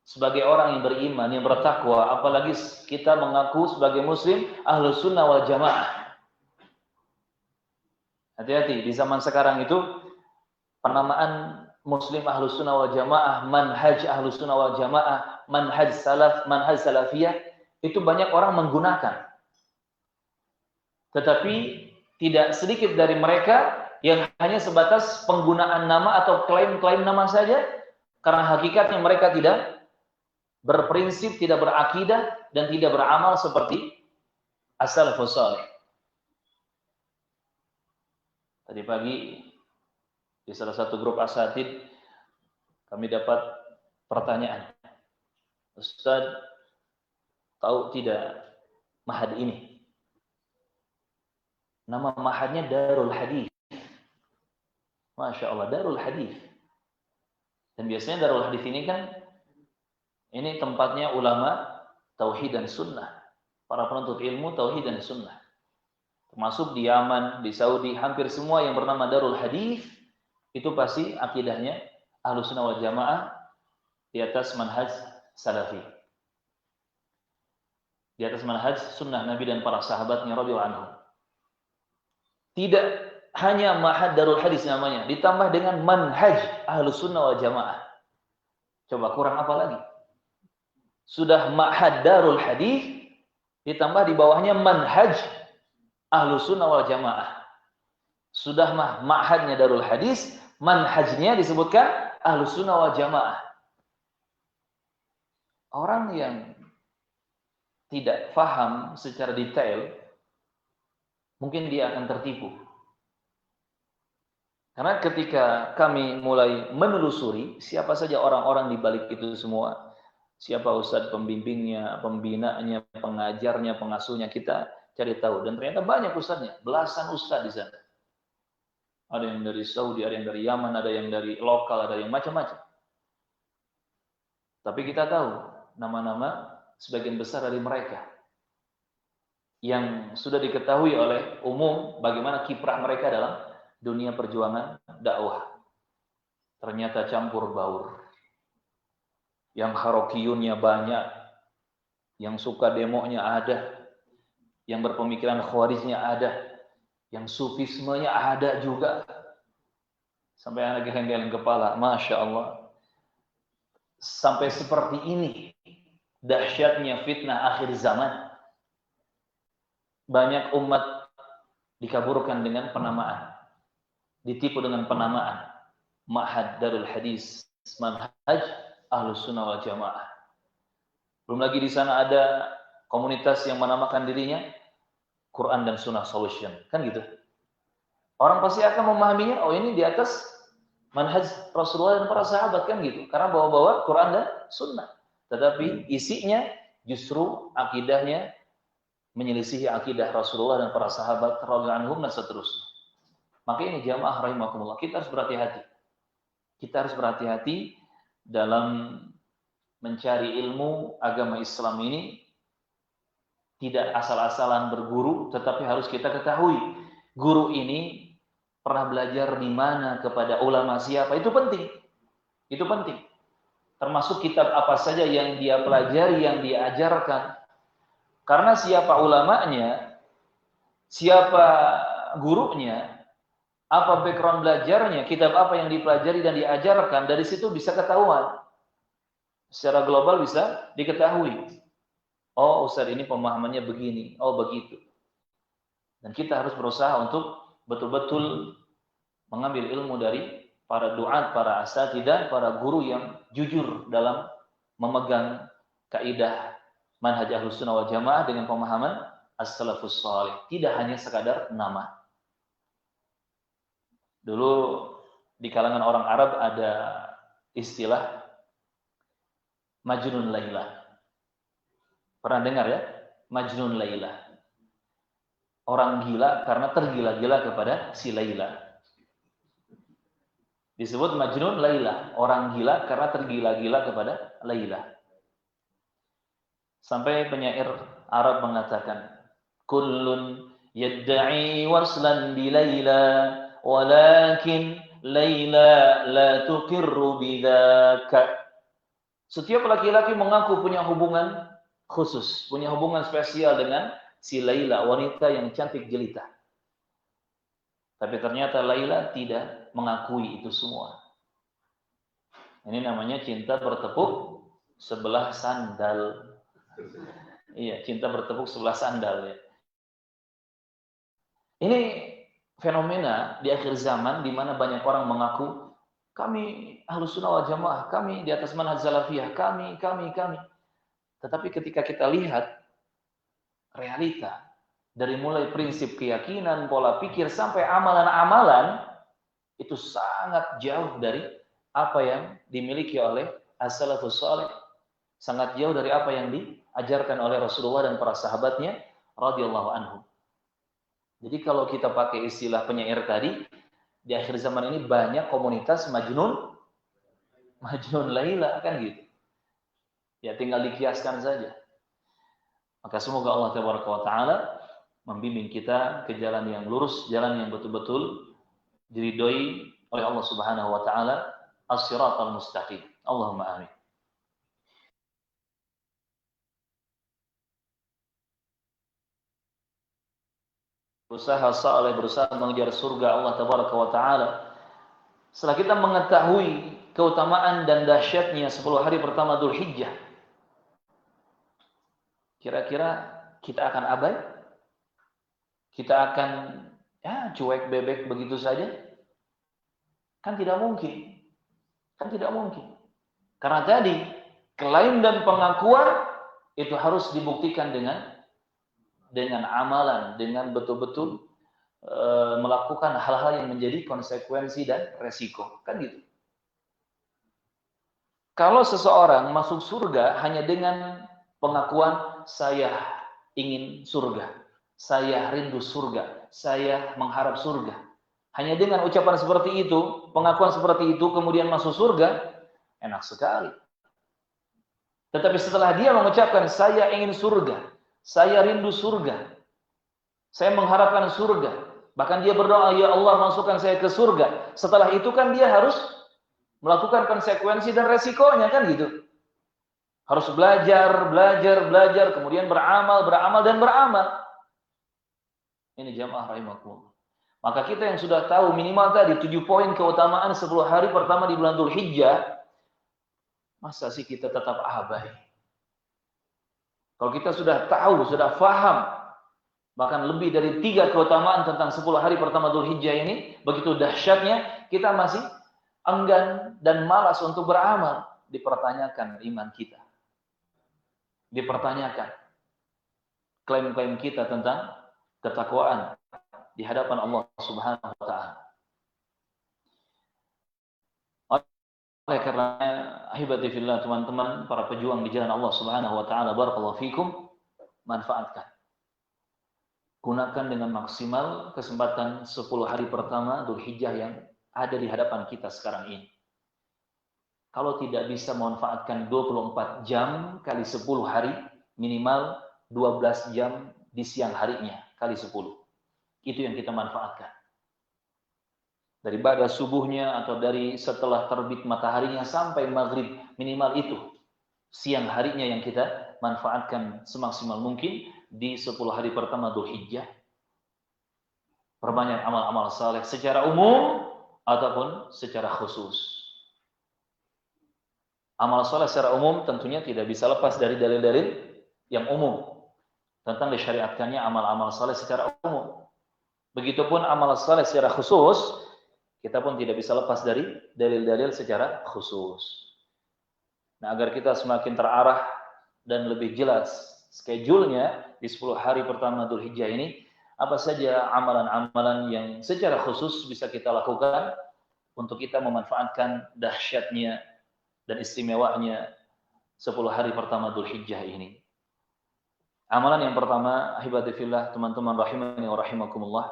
sebagai orang yang beriman, yang bertakwa, apalagi kita mengaku sebagai muslim ahlus sunnah wal jamaah. Hati-hati, di zaman sekarang itu penamaan muslim ahlus sunnah wal jamaah, manhaj ahlus sunnah wal jamaah, manhaj salaf, manhaj salafiyah, itu banyak orang menggunakan. Tetapi tidak sedikit dari mereka yang hanya sebatas penggunaan nama atau klaim-klaim nama saja, karena hakikatnya mereka tidak berprinsip, tidak berakidah, dan tidak beramal seperti as-salafus salih. Tadi pagi di salah satu grup asatid kami dapat pertanyaan, Ustaz, tahu tidak mahad ini? Nama mahadnya Darul Hadis. Masya Allah, Darul Hadis. Dan biasanya Darul Hadis ini kan, ini tempatnya ulama tauhid dan sunnah, para penuntut ilmu tauhid dan sunnah. Termasuk di Yaman, di Saudi, hampir semua yang bernama Darul Hadis itu pasti akidahnya Ahlus Sunnah wal Jamaah di atas manhaj salafi, di atas manhaj sunnah Nabi dan para sahabatnya radhiyallahu anhum. Tidak hanya Ma'had Darul Hadis namanya, ditambah dengan manhaj Ahlus Sunnah wal Jamaah. Coba kurang apa lagi? Sudah Ma'had Darul Hadis, ditambah di bawahnya manhaj Ahlus Sunnah wal Jamaah. Sudah ma'hadnya Darul Hadis, manhajnya disebutkan Ahlus Sunnah wal Jamaah. Orang yang tidak paham secara detail, mungkin dia akan tertipu. Karena ketika kami mulai menelusuri siapa saja orang-orang di balik itu semua, siapa ustadz pembimbingnya, pembinanya, pengajarnya, pengasuhnya, kita cari tahu. Dan ternyata banyak ustadznya, belasan ustadz di sana. Ada yang dari Saudi, ada yang dari Yaman, ada yang dari lokal, ada yang macam-macam. Tapi kita tahu nama-nama sebagian besar dari mereka yang sudah diketahui oleh umum bagaimana kiprah mereka dalam dunia perjuangan dakwah. Ternyata campur baur. Yang harokiyunnya banyak, yang suka demonya ada, yang berpemikiran khawarijnya ada, yang sufismenya ada juga. Sampai anak geleng-geleng kepala, Masya Allah. Sampai seperti ini dahsyatnya fitnah akhir zaman. Banyak umat dikaburkan dengan penamaan, ditipu dengan penamaan Ma'had Darul Hadis, manhaj Ahlus Sunnah wal Jamaah. Belum lagi di sana ada komunitas yang menamakan dirinya Quran dan Sunnah Solution, kan gitu. Orang pasti akan memahaminya, oh ini di atas manhaj Rasulullah dan para sahabat kan gitu. Karena bawa-bawa Quran dan Sunnah. Tetapi isinya justru akidahnya menyelisihi akidah Rasulullah dan para sahabat radhiyallahu anhum dan seterusnya. Maka ini jamaah rahimakumullah, kita harus berhati-hati. Kita harus berhati-hati dalam mencari ilmu agama Islam ini, tidak asal-asalan berguru, tetapi harus kita ketahui guru ini pernah belajar di mana, kepada ulama siapa. Itu penting. Itu penting. Termasuk kitab apa saja yang dia pelajari, yang dia ajarkan. Karena siapa ulamanya, siapa gurunya, apa background belajarnya, kitab apa yang dipelajari dan diajarkan, dari situ bisa ketahuan. Secara global bisa diketahui. Oh, Ustaz ini pemahamannya begini, oh begitu. Dan kita harus berusaha untuk betul-betul mengambil ilmu dari para duat, para asatidzah, para guru yang jujur dalam memegang kaidah manhaj Ahlus Sunnah wal Jamaah dengan pemahaman as-salafus salih. Tidak hanya sekadar nama. Dulu di kalangan orang Arab ada istilah Majnun Laila. Pernah dengar ya? Majnun Laila. Orang gila karena tergila-gila kepada si Laila. Disebut Majnun Laila. Orang gila karena tergila-gila kepada Laila. Sampai penyair Arab mengatakan, Kullun yadda'i waslan bi Laila, walakin Laila la tuqirru bidzaka. Setiap laki-laki mengaku punya hubungan khusus, punya hubungan spesial dengan si Laila, wanita yang cantik jelita. Tapi ternyata Laila tidak mengakui itu semua. Ini namanya cinta bertepuk sebelah sandal. Iya, cinta bertepuk sebelah sandal ya. Ini fenomena di akhir zaman di mana banyak orang mengaku kami Ahlus Sunnah wal Jamaah, kami di atas manhaj salafiyah, kami. Tetapi ketika kita lihat realita, dari mulai prinsip keyakinan, pola pikir, sampai amalan-amalan, itu sangat jauh dari apa yang dimiliki oleh as-salafus salih. Sangat jauh dari apa yang diajarkan oleh Rasulullah dan para sahabatnya radhiyallahu anhum. Jadi kalau kita pakai istilah penyair tadi, di akhir zaman ini banyak komunitas Majnun Laila, kan gitu. Ya tinggal dikiaskan saja. Maka semoga Allah Tabaraka wa Ta'ala membimbing kita ke jalan yang lurus, jalan yang betul-betul diridhoi oleh Allah Subhanahu wa Ta'ala, as-siratal mustaqim. Allahumma amin. Berusaha saleh, berusaha mengejar surga Allah Tabaraka wa Ta'ala. Setelah kita mengetahui keutamaan dan dahsyatnya 10 hari pertama Dzulhijjah, kira-kira kita akan abai? Kita akan cuek bebek begitu saja? Kan tidak mungkin. Karena tadi klaim dan pengakuan itu harus dibuktikan dengan amalan, dengan betul-betul melakukan hal-hal yang menjadi konsekuensi dan resiko, kan gitu. Kalau seseorang masuk surga hanya dengan pengakuan saya ingin surga, saya rindu surga, saya mengharap surga, hanya dengan ucapan seperti itu, pengakuan seperti itu, kemudian masuk surga, enak sekali. Tetapi setelah dia mengucapkan saya ingin surga, saya rindu surga, saya mengharapkan surga, bahkan dia berdoa, ya Allah masukkan saya ke surga. Setelah itu kan dia harus melakukan konsekuensi dan resikonya, kan gitu. Harus belajar, kemudian beramal dan beramal. Ini jamaah rahimakumullah. Maka kita yang sudah tahu minimal tadi 7 poin keutamaan 10 hari pertama di bulan Dzulhijjah, masa sih kita tetap abai? Kalau kita sudah tahu, sudah paham, bahkan lebih dari 3 keutamaan tentang 10 hari pertama Dzulhijjah ini, begitu dahsyatnya, kita masih enggan dan malas untuk beramal. Dipertanyakan iman kita. Dipertanyakan klaim-klaim kita tentang ketakwaan di hadapan Allah Subhanahu wa Ta'ala. Oleh karena ahibati fillah, teman-teman para pejuang di jalan Allah Subhanahu wa taala, barakallahu fikum, manfaatkan. Gunakan dengan maksimal kesempatan 10 hari pertama Dzulhijjah yang ada di hadapan kita sekarang ini. Kalau tidak bisa memanfaatkan 24 jam kali 10 hari, minimal 12 jam di siang harinya kali 10. Itu yang kita manfaatkan. Dari pada subuhnya atau dari setelah terbit mataharinya sampai maghrib, minimal itu siang harinya yang kita manfaatkan semaksimal mungkin di 10 hari pertama Dzulhijjah. Perbanyak amal-amal saleh secara umum ataupun secara khusus. Amal saleh secara umum tentunya tidak bisa lepas dari dalil-dalil yang umum tentang disyariatkannya amal-amal saleh secara umum. Begitupun amal saleh secara khusus, kita pun tidak bisa lepas dari dalil-dalil secara khusus. Nah, agar kita semakin terarah dan lebih jelas schedule-nya di 10 hari pertama Dzulhijjah ini, apa saja amalan-amalan yang secara khusus bisa kita lakukan untuk kita memanfaatkan dahsyatnya dan istimewanya 10 hari pertama Dzulhijjah ini. Amalan yang pertama, ahibati fillah, teman-teman rahimani wa rahimakumullah,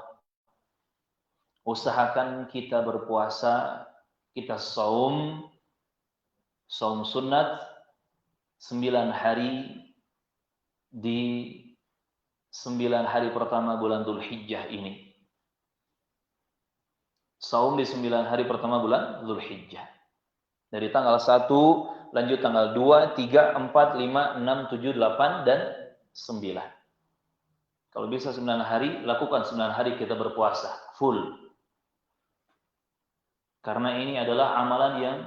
usahakan kita berpuasa, kita saum sunat 9 hari di 9 hari pertama bulan Dzulhijjah ini. Saum di 9 hari pertama bulan Dzulhijjah. Dari tanggal 1, lanjut tanggal 2, 3, 4, 5, 6, 7, 8, dan 9. Kalau bisa 9 hari, lakukan 9 hari kita berpuasa, full. Karena ini adalah amalan yang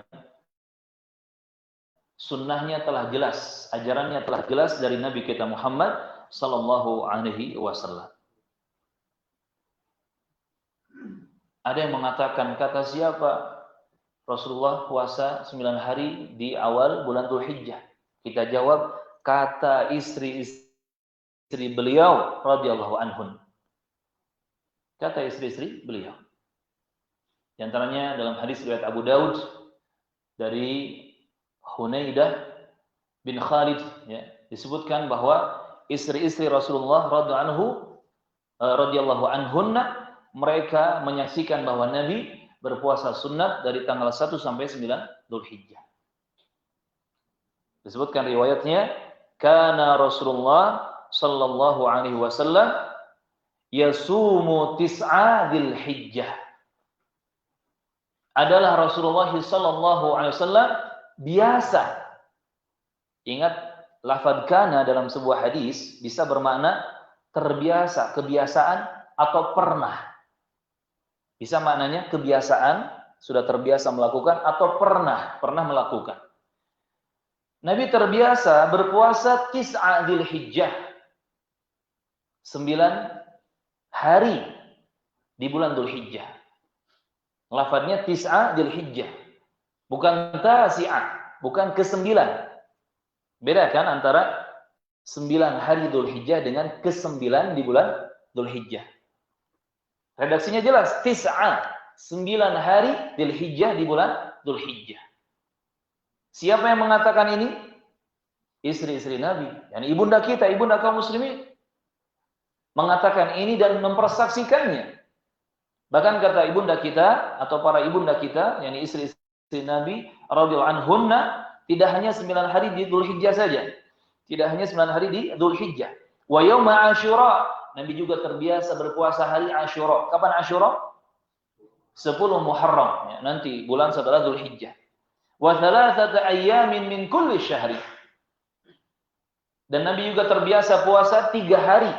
sunnahnya telah jelas, ajarannya telah jelas dari Nabi kita Muhammad sallallahu alaihi wasallam. Ada yang mengatakan, kata siapa Rasulullah puasa 9 hari di awal bulan Dzulhijjah? Kita jawab, kata istri-istri beliau radhiyallahu anhun. Kata istri-istri beliau. Di antaranya dalam hadis riwayat Abu Daud dari Hunaidah bin Khalid, ya, disebutkan bahwa istri-istri Rasulullah radhiyallahu anhunna, mereka menyaksikan bahwa Nabi berpuasa sunat dari tanggal 1 sampai 9 Dzulhijjah. Disebutkan riwayatnya, kana Rasulullah sallallahu alaihi wasallam yasumu tis'a Dzulhijjah. Adalah Rasulullah sallallahu alaihi wasallam biasa. Ingat, lafaz kana dalam sebuah hadis bisa bermakna terbiasa, kebiasaan, atau pernah. Bisa maknanya kebiasaan, sudah terbiasa melakukan, atau pernah melakukan. Nabi terbiasa berpuasa tis'a Dzulhijjah, 9 hari di bulan Dzulhijjah. Lafadznya tis'a Dzulhijjah, bukan tasi'ah, bukan ke-9. Beda kan antara 9 hari Dzulhijjah dengan ke-9 di bulan Dzulhijjah. Redaksinya jelas, tis'a, 9 hari Dzulhijjah di bulan Dzulhijjah. Siapa yang mengatakan ini? Istri-istri Nabi, yakni ibunda kita, ibunda kaum muslimin, mengatakan ini dan mempersaksikannya. Bahkan kata ibunda kita atau para ibunda kita, yakni istri-istri Nabi radhiyallahu anhunna, tidak hanya 9 hari di Dzulhijjah saja. Tidak hanya 9 hari di Dzulhijjah. Wa yauma Asyura, Nabi juga terbiasa berpuasa hari Asyura. Kapan Asyura? 10 Muharram, ya, nanti bulan setelah Dzulhijjah. Wa thalathata ayyamin min kulli syahri. Dan Nabi juga terbiasa puasa 3 hari.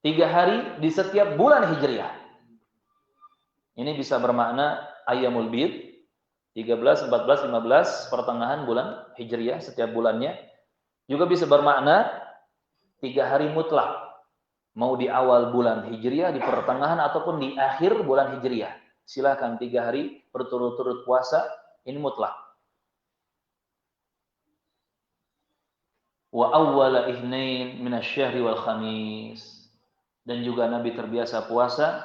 3 hari di setiap bulan Hijriah. Ini bisa bermakna Ayyamul Bid, 13, 14, 15, pertengahan bulan Hijriah setiap bulannya. Juga bisa bermakna 3 hari mutlak. Mau di awal bulan Hijriah, di pertengahan, ataupun di akhir bulan Hijriah. Silakan 3 hari berturut-turut puasa, ini mutlak. Wa awwala ihnain minasyahri wal khamis. Dan juga Nabi terbiasa puasa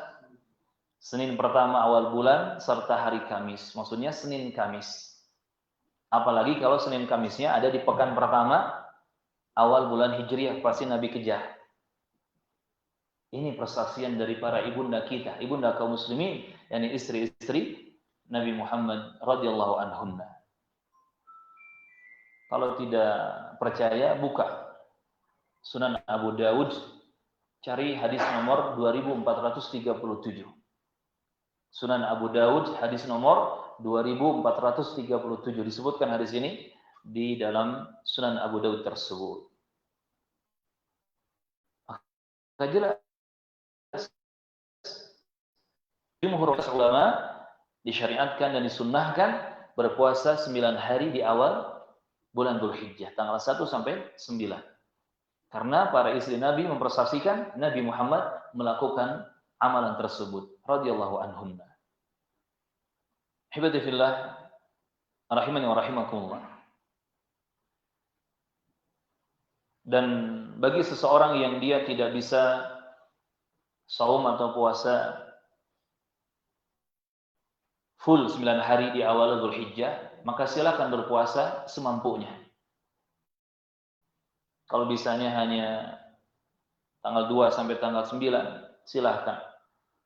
Senin pertama awal bulan serta hari Kamis. Maksudnya Senin Kamis. Apalagi kalau Senin Kamisnya ada di pekan pertama awal bulan Hijriah, pasti Nabi kejar. Ini persaksian dari para ibunda kita, ibunda kaum muslimin, yakni istri-istri Nabi Muhammad radhiyallahu anhunna. Kalau tidak percaya, buka Sunan Abu Dawud, cari hadis nomor 2437. Sunan Abu Dawud, hadis nomor 2437. Disebutkan hadis ini di dalam Sunan Abu Dawud tersebut. Maka jelas jumhur ulama disyariatkan dan disunnahkan berpuasa 9 hari di awal bulan Dzulhijjah, tanggal 1 sampai 9. Karena para istri Nabi mempersaksikan Nabi Muhammad melakukan amalan tersebut radhiyallahu anhunna. Hibati fillah rahimani wa rahimakumullah. Dan bagi seseorang yang dia tidak bisa saum atau puasa full 9 hari di awal Dzulhijjah, maka silakan berpuasa semampunya. Kalau bisanya hanya tanggal 2 sampai tanggal 9, silahkan.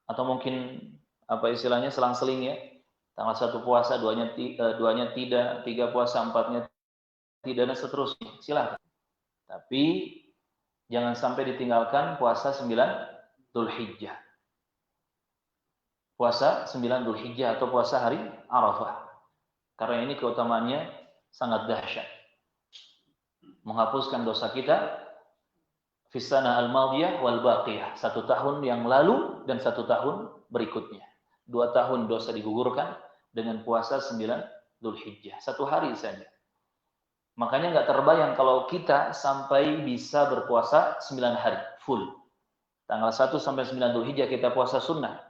Atau mungkin apa istilahnya selang-seling ya. Tanggal 1 puasa, duanya tidak, 3 puasa, 4-nya tidak, dan seterusnya. Silahkan. Tapi jangan sampai ditinggalkan puasa 9 Dzulhijjah. Puasa 9 Dzulhijjah atau puasa hari Arafah. Karena ini keutamaannya sangat dahsyat. Menghapuskan dosa kita fisana al-madiyah wal baqiyah. 1 tahun yang lalu dan 1 tahun berikutnya. 2 tahun dosa digugurkan dengan puasa 9 Dzulhijjah. 1 hari saja. Makanya nggak terbayang kalau kita sampai bisa berpuasa 9 hari full. Tanggal 1 sampai 9 Dzulhijjah kita puasa sunnah.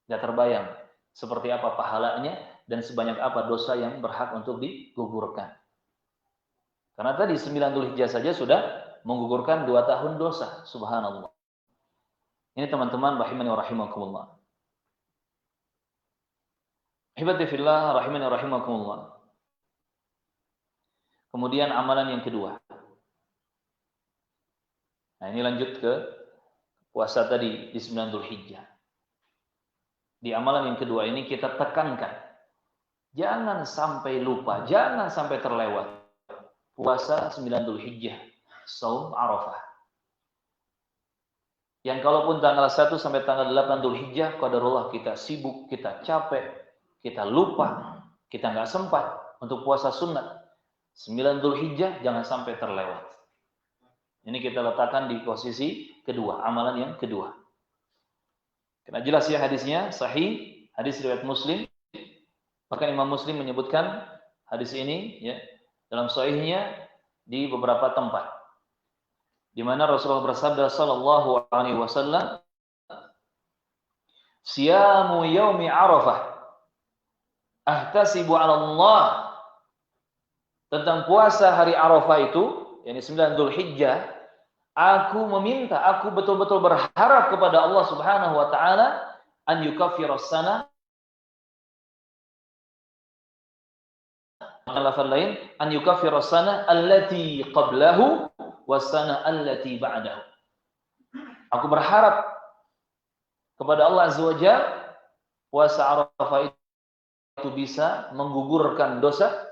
Nggak terbayang seperti apa pahalanya dan sebanyak apa dosa yang berhak untuk digugurkan. Karena tadi 9 Dzulhijjah saja sudah menggugurkan 2 tahun dosa. Subhanallah. Ini teman-teman rahimani wa rahimakumullah. Hibati fillah rahimani wa rahimakumullah. Kemudian amalan yang kedua. Nah, ini lanjut ke puasa tadi di 9 Dzulhijjah. Di amalan yang kedua ini kita tekankan. Jangan sampai lupa, jangan sampai terlewat. Puasa 9 Dzulhijjah, saum Arafah. Yang kalaupun tanggal 1 sampai tanggal 8 Dzulhijjah, qadarullah kita sibuk, kita capek, kita lupa, kita nggak sempat untuk puasa sunat. 9 Dzulhijjah jangan sampai terlewat. Ini kita letakkan di posisi kedua, amalan yang kedua. Karena jelas ya hadisnya, sahih, hadis riwayat Muslim. Bahkan Imam Muslim menyebutkan hadis ini ya dalam sahihnya di beberapa tempat. Di mana Rasulullah bersabda sallallahu alaihi wasallam, "Siyamu yaumi Arafah ahtasibu 'ala Allah." Tentang puasa hari Arafah itu, yakni 9 Dzulhijjah, aku meminta, aku betul-betul berharap kepada Allah Subhanahu wa taala an yukaffiras sana. Lafaz lain, an yukaffiras sana allati qablahu was sana allati ba'dahu. Aku berharap kepada Allah Azza wa Jalla puasa Arafah itu bisa menggugurkan dosa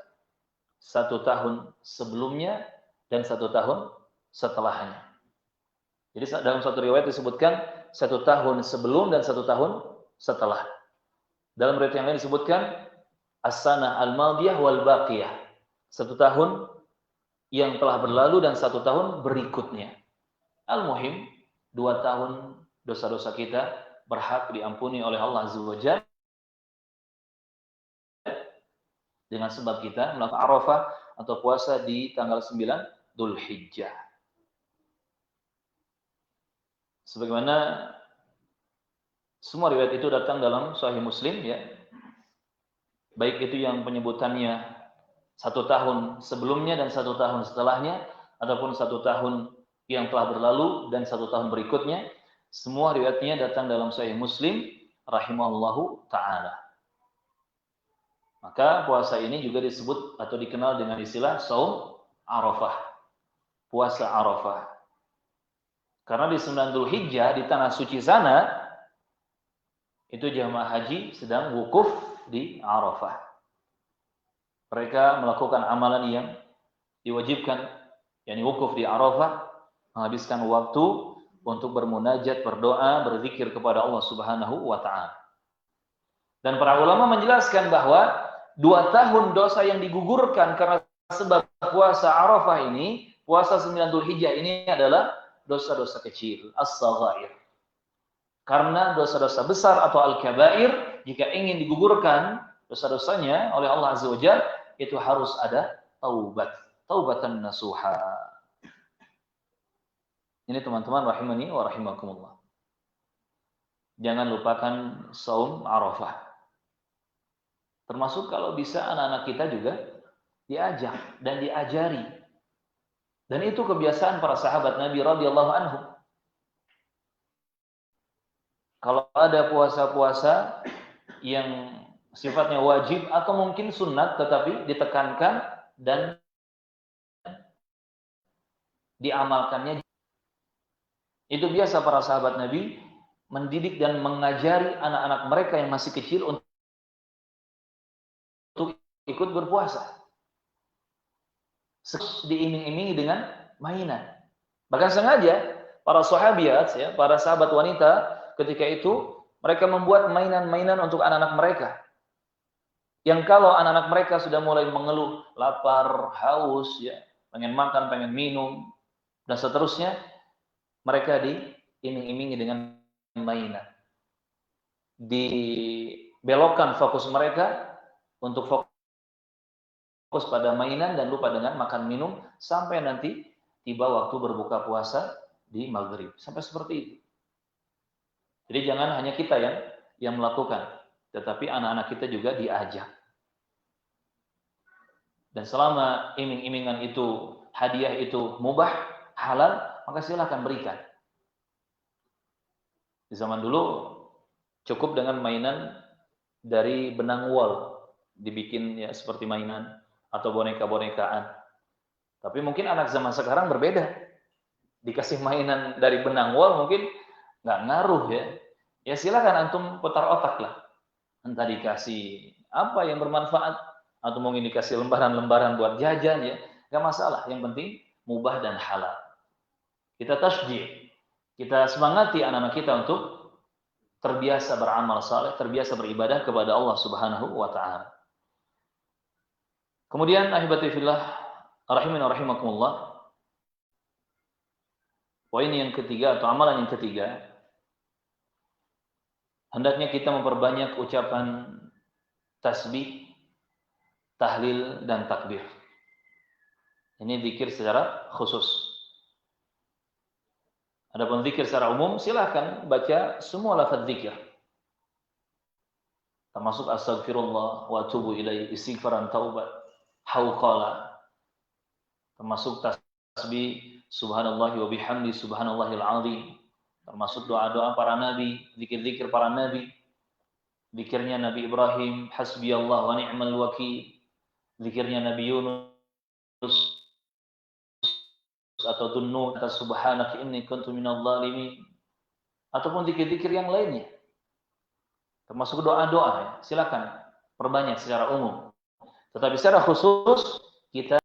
1 tahun sebelumnya dan 1 tahun setelahnya. Jadi dalam suatu riwayat disebutkan 1 tahun sebelum dan 1 tahun setelah. Dalam riwayat yang lain disebutkan as-sanah al-madiyah wal baqiyah. 1 tahun yang telah berlalu dan 1 tahun berikutnya. Al-muhim 2 tahun dosa-dosa kita berhak diampuni oleh Allah Azza wa Jalla dengan sebab kita melakukan Arafah atau puasa di tanggal 9 Dzulhijjah. Sebagaimana semua riwayat itu datang dalam Sahih Muslim ya. Baik itu yang penyebutannya 1 tahun sebelumnya dan 1 tahun setelahnya, ataupun 1 tahun yang telah berlalu dan 1 tahun berikutnya, semua riwayatnya datang dalam Sahih Muslim rahimahullahu taala. Maka puasa ini juga disebut atau dikenal dengan istilah Shaum Arafah. Puasa Arafah. Karena di 9 Dzulhijjah di tanah suci sana itu jamaah haji sedang wukuf di Arafah. Mereka melakukan amalan yang diwajibkan, yakni wukuf di Arafah, menghabiskan waktu untuk bermunajat, berdoa, berzikir kepada Allah Subhanahu wa taala. Dan para ulama menjelaskan bahwa 2 tahun dosa yang digugurkan karena sebab puasa Arafah ini, puasa 9 Dzulhijjah ini adalah dosa-dosa kecil, as-saghair. Karena dosa-dosa besar atau al-kabair jika ingin digugurkan dosa-dosanya oleh Allah Azza wa Jalla itu harus ada taubat, taubatan nasuha. Ini teman-teman rahimani wa rahimakumullah. Jangan lupakan saum Arafah. Termasuk kalau bisa anak-anak kita juga diajak dan diajari. Dan itu kebiasaan para sahabat Nabi radhiyallahu anhum. Kalau ada puasa-puasa yang sifatnya wajib atau mungkin sunat tetapi ditekankan dan diamalkannya, itu biasa para sahabat Nabi mendidik dan mengajari anak-anak mereka yang masih kecil untuk ikut berpuasa. Diiming-imingi dengan mainan. Bahkan sengaja para sahabiat, ya, para sahabat wanita ketika itu mereka membuat mainan-mainan untuk anak-anak mereka. Yang kalau anak-anak mereka sudah mulai mengeluh, lapar, haus, ya, pengen makan, pengen minum, dan seterusnya, mereka diiming-imingi dengan mainan. Dibelokkan fokus mereka untuk fokus pada mainan dan lupa dengan makan minum sampai nanti tiba waktu berbuka puasa di maghrib. Sampai seperti itu. Jadi jangan hanya kita yang melakukan, tetapi anak-anak kita juga diajak. Dan selama iming-imingan itu, hadiah itu mubah, halal, maka silakan berikan. Di zaman dulu cukup dengan mainan dari benang wol, dibikin ya seperti mainan atau boneka-bonekaan. Tapi mungkin anak zaman sekarang berbeda. Dikasih mainan dari benang wol mungkin nggak ngaruh ya. Ya silakan antum putar otak lah. Entah dikasih apa yang bermanfaat atau mungkin dikasih lembaran-lembaran buat jajan ya, nggak masalah. Yang penting mubah dan halal. Kita tasjih, kita semangati anak-anak kita untuk terbiasa beramal saleh, terbiasa beribadah kepada Allah Subhanahu wa taala. Kemudian ahibati fillah rahimin wa rahimakumullah. Poin yang ketiga atau amalan yang ketiga, hendaknya kita memperbanyak ucapan tasbih, tahlil dan takbir. Ini zikir secara khusus. Adapun zikir secara umum silakan baca semua lafaz zikir. Termasuk astagfirullah wa atubu ilaihi, istighfaran taubat, hauqala. Termasuk tasbih subhanallah wa bihamdi subhanallahil azim. Termasuk doa-doa para nabi, zikir-zikir para nabi. Zikirnya Nabi Ibrahim, hasbiyallah wa ni'mal wakil. Zikirnya Nabi Yunus atau Dunnun atau subhanaka inni kuntu minadh dhalimin. Ataupun zikir-zikir yang lainnya. Termasuk doa-doa ya. Silakan perbanyak secara umum. Tetapi secara khusus kita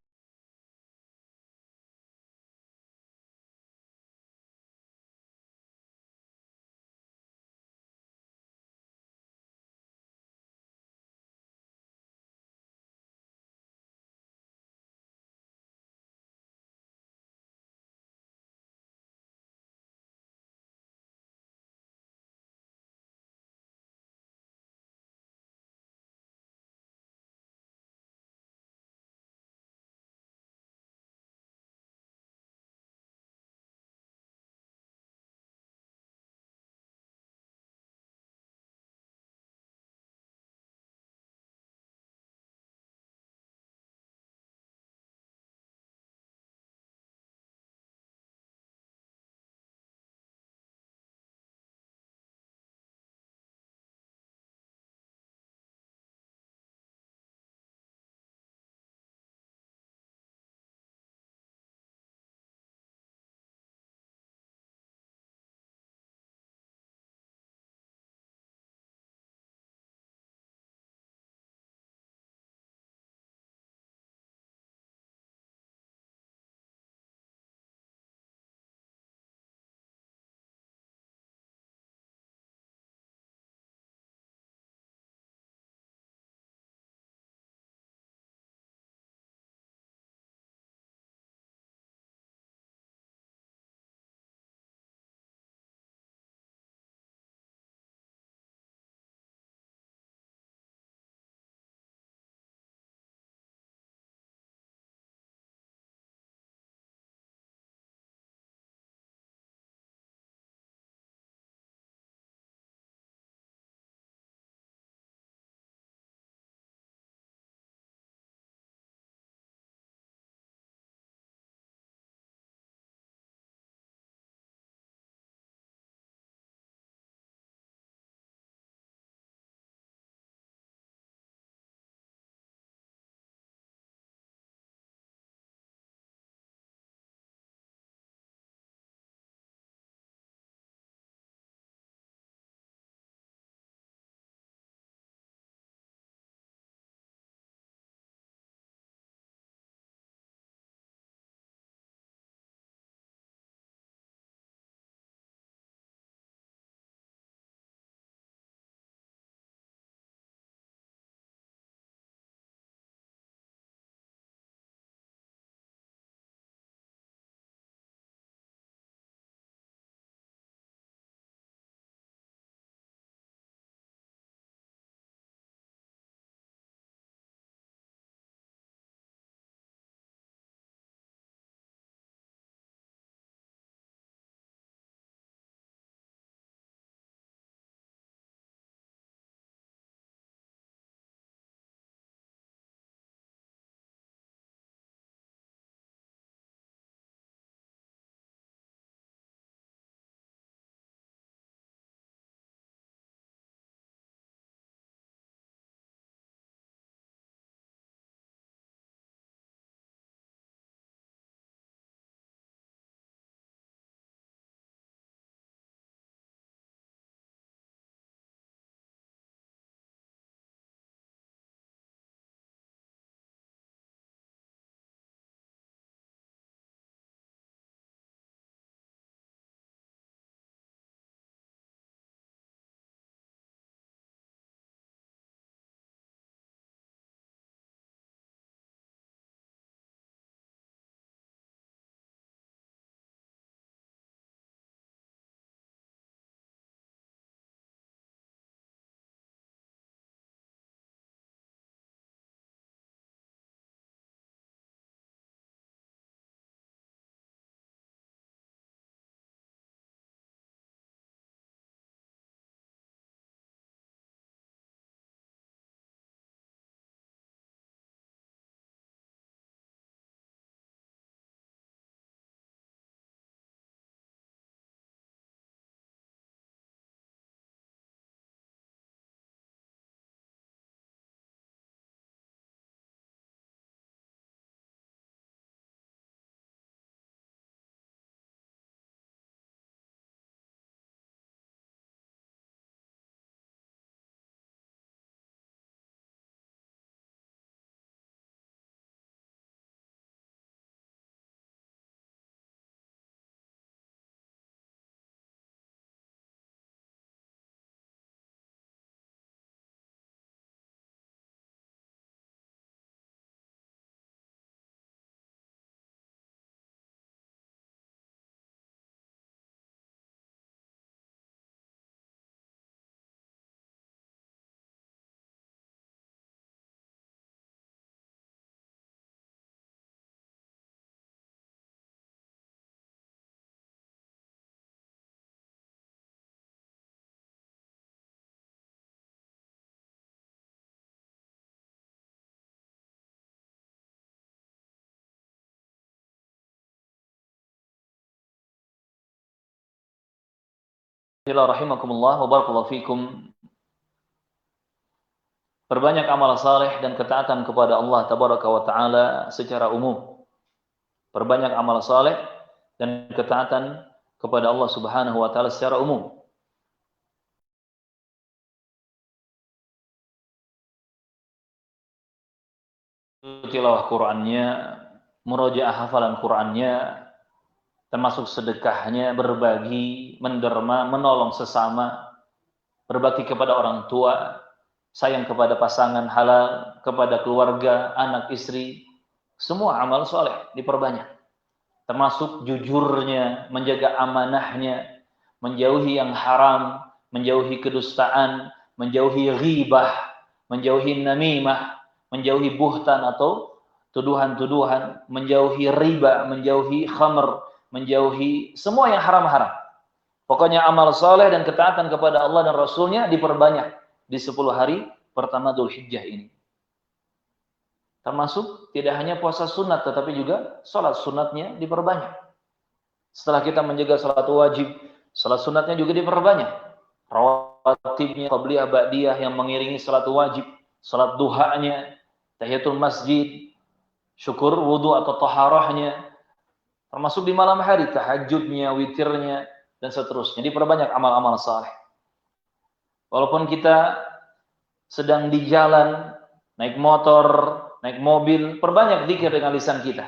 Bismillahirrahmanirrahim wa barakallahu fikum. Perbanyak amal saleh dan ketaatan kepada Allah tabaraka wa taala secara umum. Perbanyak amal saleh dan ketaatan kepada Allah Subhanahu wa taala secara umum. Tilawah Qur'annya, murojaah hafalan Qur'annya, termasuk sedekahnya, berbagi, menderma, menolong sesama, berbakti kepada orang tua, sayang kepada pasangan halal, kepada keluarga, anak, istri, semua amal soleh diperbanyak. Termasuk jujurnya, menjaga amanahnya, menjauhi yang haram, menjauhi kedustaan, menjauhi ghibah, menjauhi namimah, menjauhi buhtan atau tuduhan-tuduhan, menjauhi riba, menjauhi khamr, menjauhi semua yang haram-haram. Pokoknya amal soleh dan ketaatan kepada Allah dan Rasulnya diperbanyak di 10 hari pertama Dzulhijjah ini. Termasuk tidak hanya puasa sunat, tetapi juga sholat sunatnya diperbanyak. Setelah kita menjaga sholat wajib, sholat sunatnya juga diperbanyak. Rawatibnya, qabliyah, ba'diyah yang mengiringi sholat wajib, sholat duhanya, tahiyatul masjid, syukur wudu atau taharahnya, termasuk di malam hari, tahajudnya, witirnya, dan seterusnya. Diperbanyak amal-amal saleh. Walaupun kita sedang di jalan, naik motor, naik mobil, perbanyak zikir dengan lisan kita.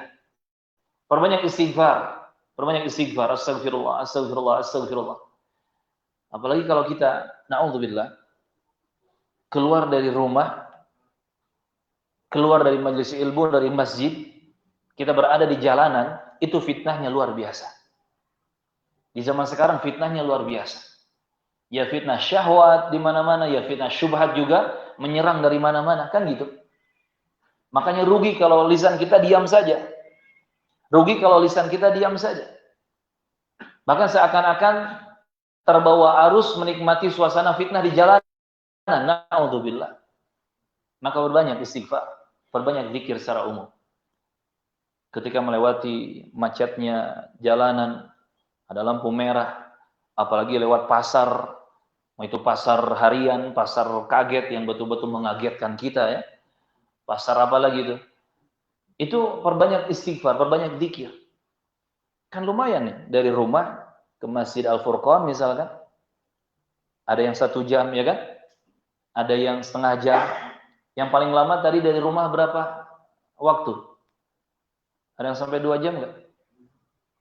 Perbanyak istighfar. Perbanyak istighfar. Astagfirullah, astagfirullah, astagfirullah. Apalagi kalau kita, na'udzubillah, keluar dari rumah, keluar dari majelis ilmu, dari masjid, kita berada di jalanan, itu fitnahnya luar biasa. Di zaman sekarang fitnahnya luar biasa. Ya fitnah syahwat di mana-mana, ya fitnah syubhat juga menyerang dari mana-mana, kan gitu. Makanya rugi kalau lisan kita diam saja. Rugi kalau lisan kita diam saja. Bahkan seakan-akan terbawa arus menikmati suasana fitnah di jalanan. Na'udzubillah. Maka berbanyak istighfar, berbanyak zikir secara umum. Ketika melewati macetnya jalanan, ada lampu merah, apalagi lewat pasar, itu pasar harian, pasar kaget yang betul-betul mengagetkan kita ya. Pasar apa lagi itu? Itu perbanyak istighfar, perbanyak zikir. Kan lumayan nih, dari rumah ke Masjid Al-Furqan misalkan, ada yang 1 jam ya kan? Ada yang setengah jam. Yang paling lama tadi dari rumah berapa waktu? Ada yang sampai 2 jam nggak?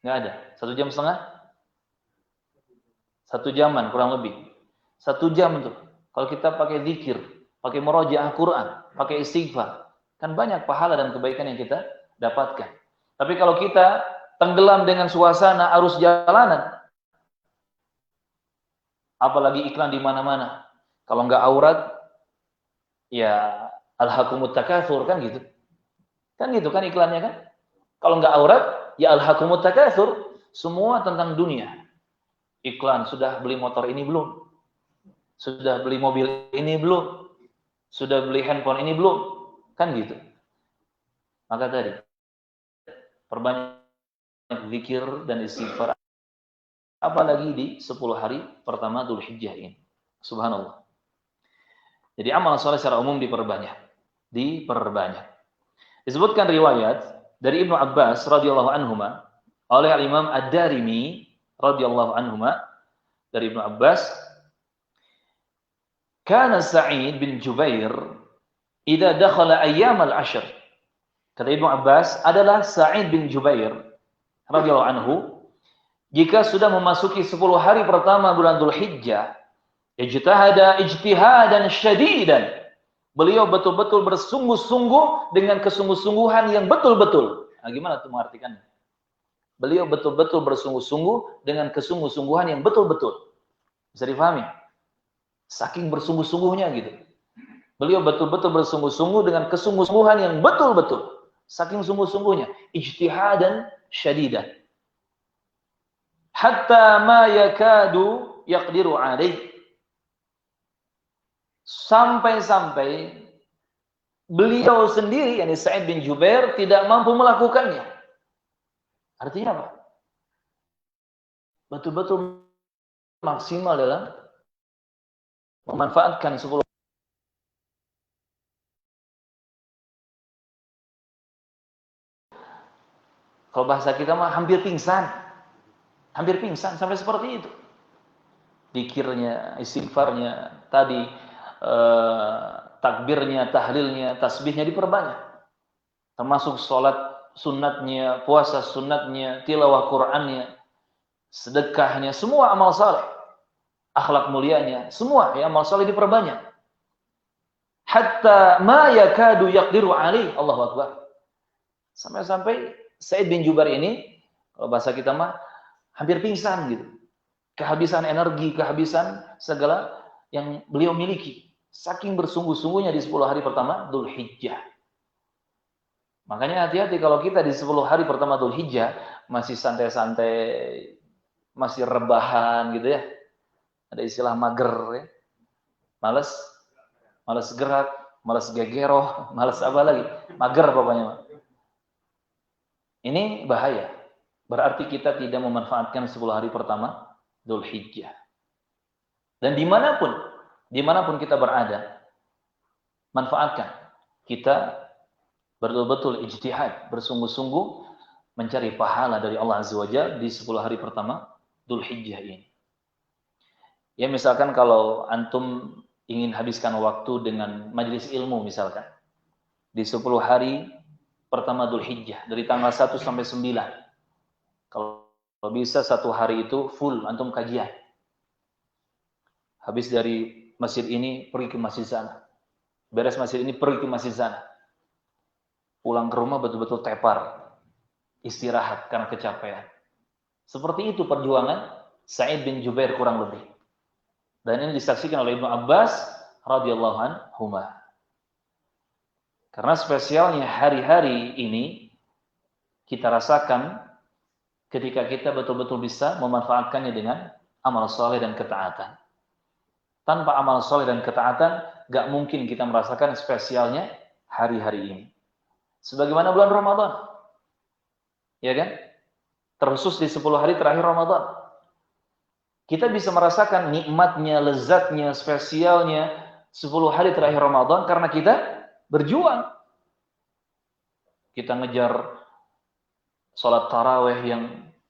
Nggak ada. 1 jam setengah? 1 jaman kurang lebih. 1 jam tuh. Kalau kita pakai zikir, pakai murojaah Quran, pakai istighfar, kan banyak pahala dan kebaikan yang kita dapatkan. Tapi kalau kita tenggelam dengan suasana arus jalanan, apalagi iklan di mana-mana, kalau nggak aurat, ya alhaakumut takatsur kan gitu. Kan gitu kan iklannya kan? Kalau nggak aurat, ya alhaakumut takatsur, semua tentang dunia. Iklan, sudah beli motor ini belum? Sudah beli mobil ini belum? Sudah beli handphone ini belum? Kan gitu. Maka tadi, perbanyak zikir dan istighfar. Apalagi di 10 hari pertama Dzulhijjah ini. Subhanallah. Jadi amal soleh secara umum diperbanyak. Diperbanyak. Disebutkan riwayat dari Ibnu Abbas radhiyallahu anhuma oleh Al-Imam Ad-Darimi radhiyallahu anhuma dari Ibnu Abbas, kana Sa'id bin Jubair idza dakhala ayyam al-ashr. Kata Ibnu Abbas, adalah Sa'id bin Jubair radhiyallahu anhu, jika sudah memasuki 10 hari pertama bulan Dzulhijjah, ijtahada ijtihadan syadidan. Beliau betul-betul bersungguh-sungguh dengan kesungguh-sungguhan yang betul-betul. Nah, gimana tuh mengartikannya? Beliau betul-betul bersungguh-sungguh dengan kesungguh-sungguhan yang betul-betul. Bisa difahami? Saking bersungguh-sungguhnya gitu. Beliau betul-betul bersungguh-sungguh dengan kesungguh-sungguhan yang betul-betul. Saking sungguh-sungguhnya. Ijtihadan syadidan. Hatta ma yakadu yaqdiru alaih. Sampai-sampai beliau sendiri, yakni Sa'id bin Jubair, tidak mampu melakukannya. Artinya apa? Betul-betul maksimal dalam memanfaatkan 10. Kalau bahasa kita mah hampir pingsan sampai seperti itu. Zikirnya, istighfarnya, tadi takbirnya, tahlilnya, tasbihnya diperbanyak. Termasuk sholat sunatnya, puasa sunatnya, tilawah Qur'annya, sedekahnya, semua amal saleh, akhlak mulianya, semua ya amal saleh diperbanyak. Hatta ma yakadu yaqdiru alaih, Allahu Akbar. Sampai-sampai Sa'id bin Jubair ini, kalau bahasa kita mah hampir pingsan gitu. Kehabisan energi, kehabisan segala yang beliau miliki. Saking bersungguh-sungguhnya di 10 hari pertama Dzulhijjah. Makanya hati-hati kalau kita di 10 hari pertama Dzulhijjah masih santai-santai, masih rebahan gitu ya. Ada istilah mager ya. Males gerak, males gegeroh, males apa lagi? Mager pokoknya. Ini bahaya. Berarti kita tidak memanfaatkan 10 hari pertama Dzulhijjah. Dan dimanapun kita berada, manfaatkan. Kita betul-betul ijtihad, bersungguh-sungguh mencari pahala dari Allah Azza wa Jalla di 10 hari pertama Dzulhijjah ini. Ya misalkan kalau antum ingin habiskan waktu dengan majelis ilmu misalkan, di 10 hari pertama Dzulhijjah, dari tanggal 1 sampai 9. Kalau bisa 1 hari itu full antum kajian. Habis dari masjid ini pergi ke masjid sana. Beres masjid ini pergi ke masjid sana. Pulang ke rumah betul-betul tepar. Istirahat karena kecapean. Seperti itu perjuangan Sa'id bin Jubair kurang lebih. Dan ini disaksikan oleh Ibnu Abbas radhiyallahu anhuma. Karena spesialnya hari-hari ini kita rasakan ketika kita betul-betul bisa memanfaatkannya dengan amal soleh dan ketaatan. Tanpa amal soleh dan ketaatan, gak mungkin kita merasakan spesialnya hari-hari ini. Sebagaimana bulan Ramadan. Ya kan? Terkhusus di 10 hari terakhir Ramadan. Kita bisa merasakan nikmatnya, lezatnya, spesialnya 10 hari terakhir Ramadan karena kita berjuang. Kita ngejar sholat taraweh yang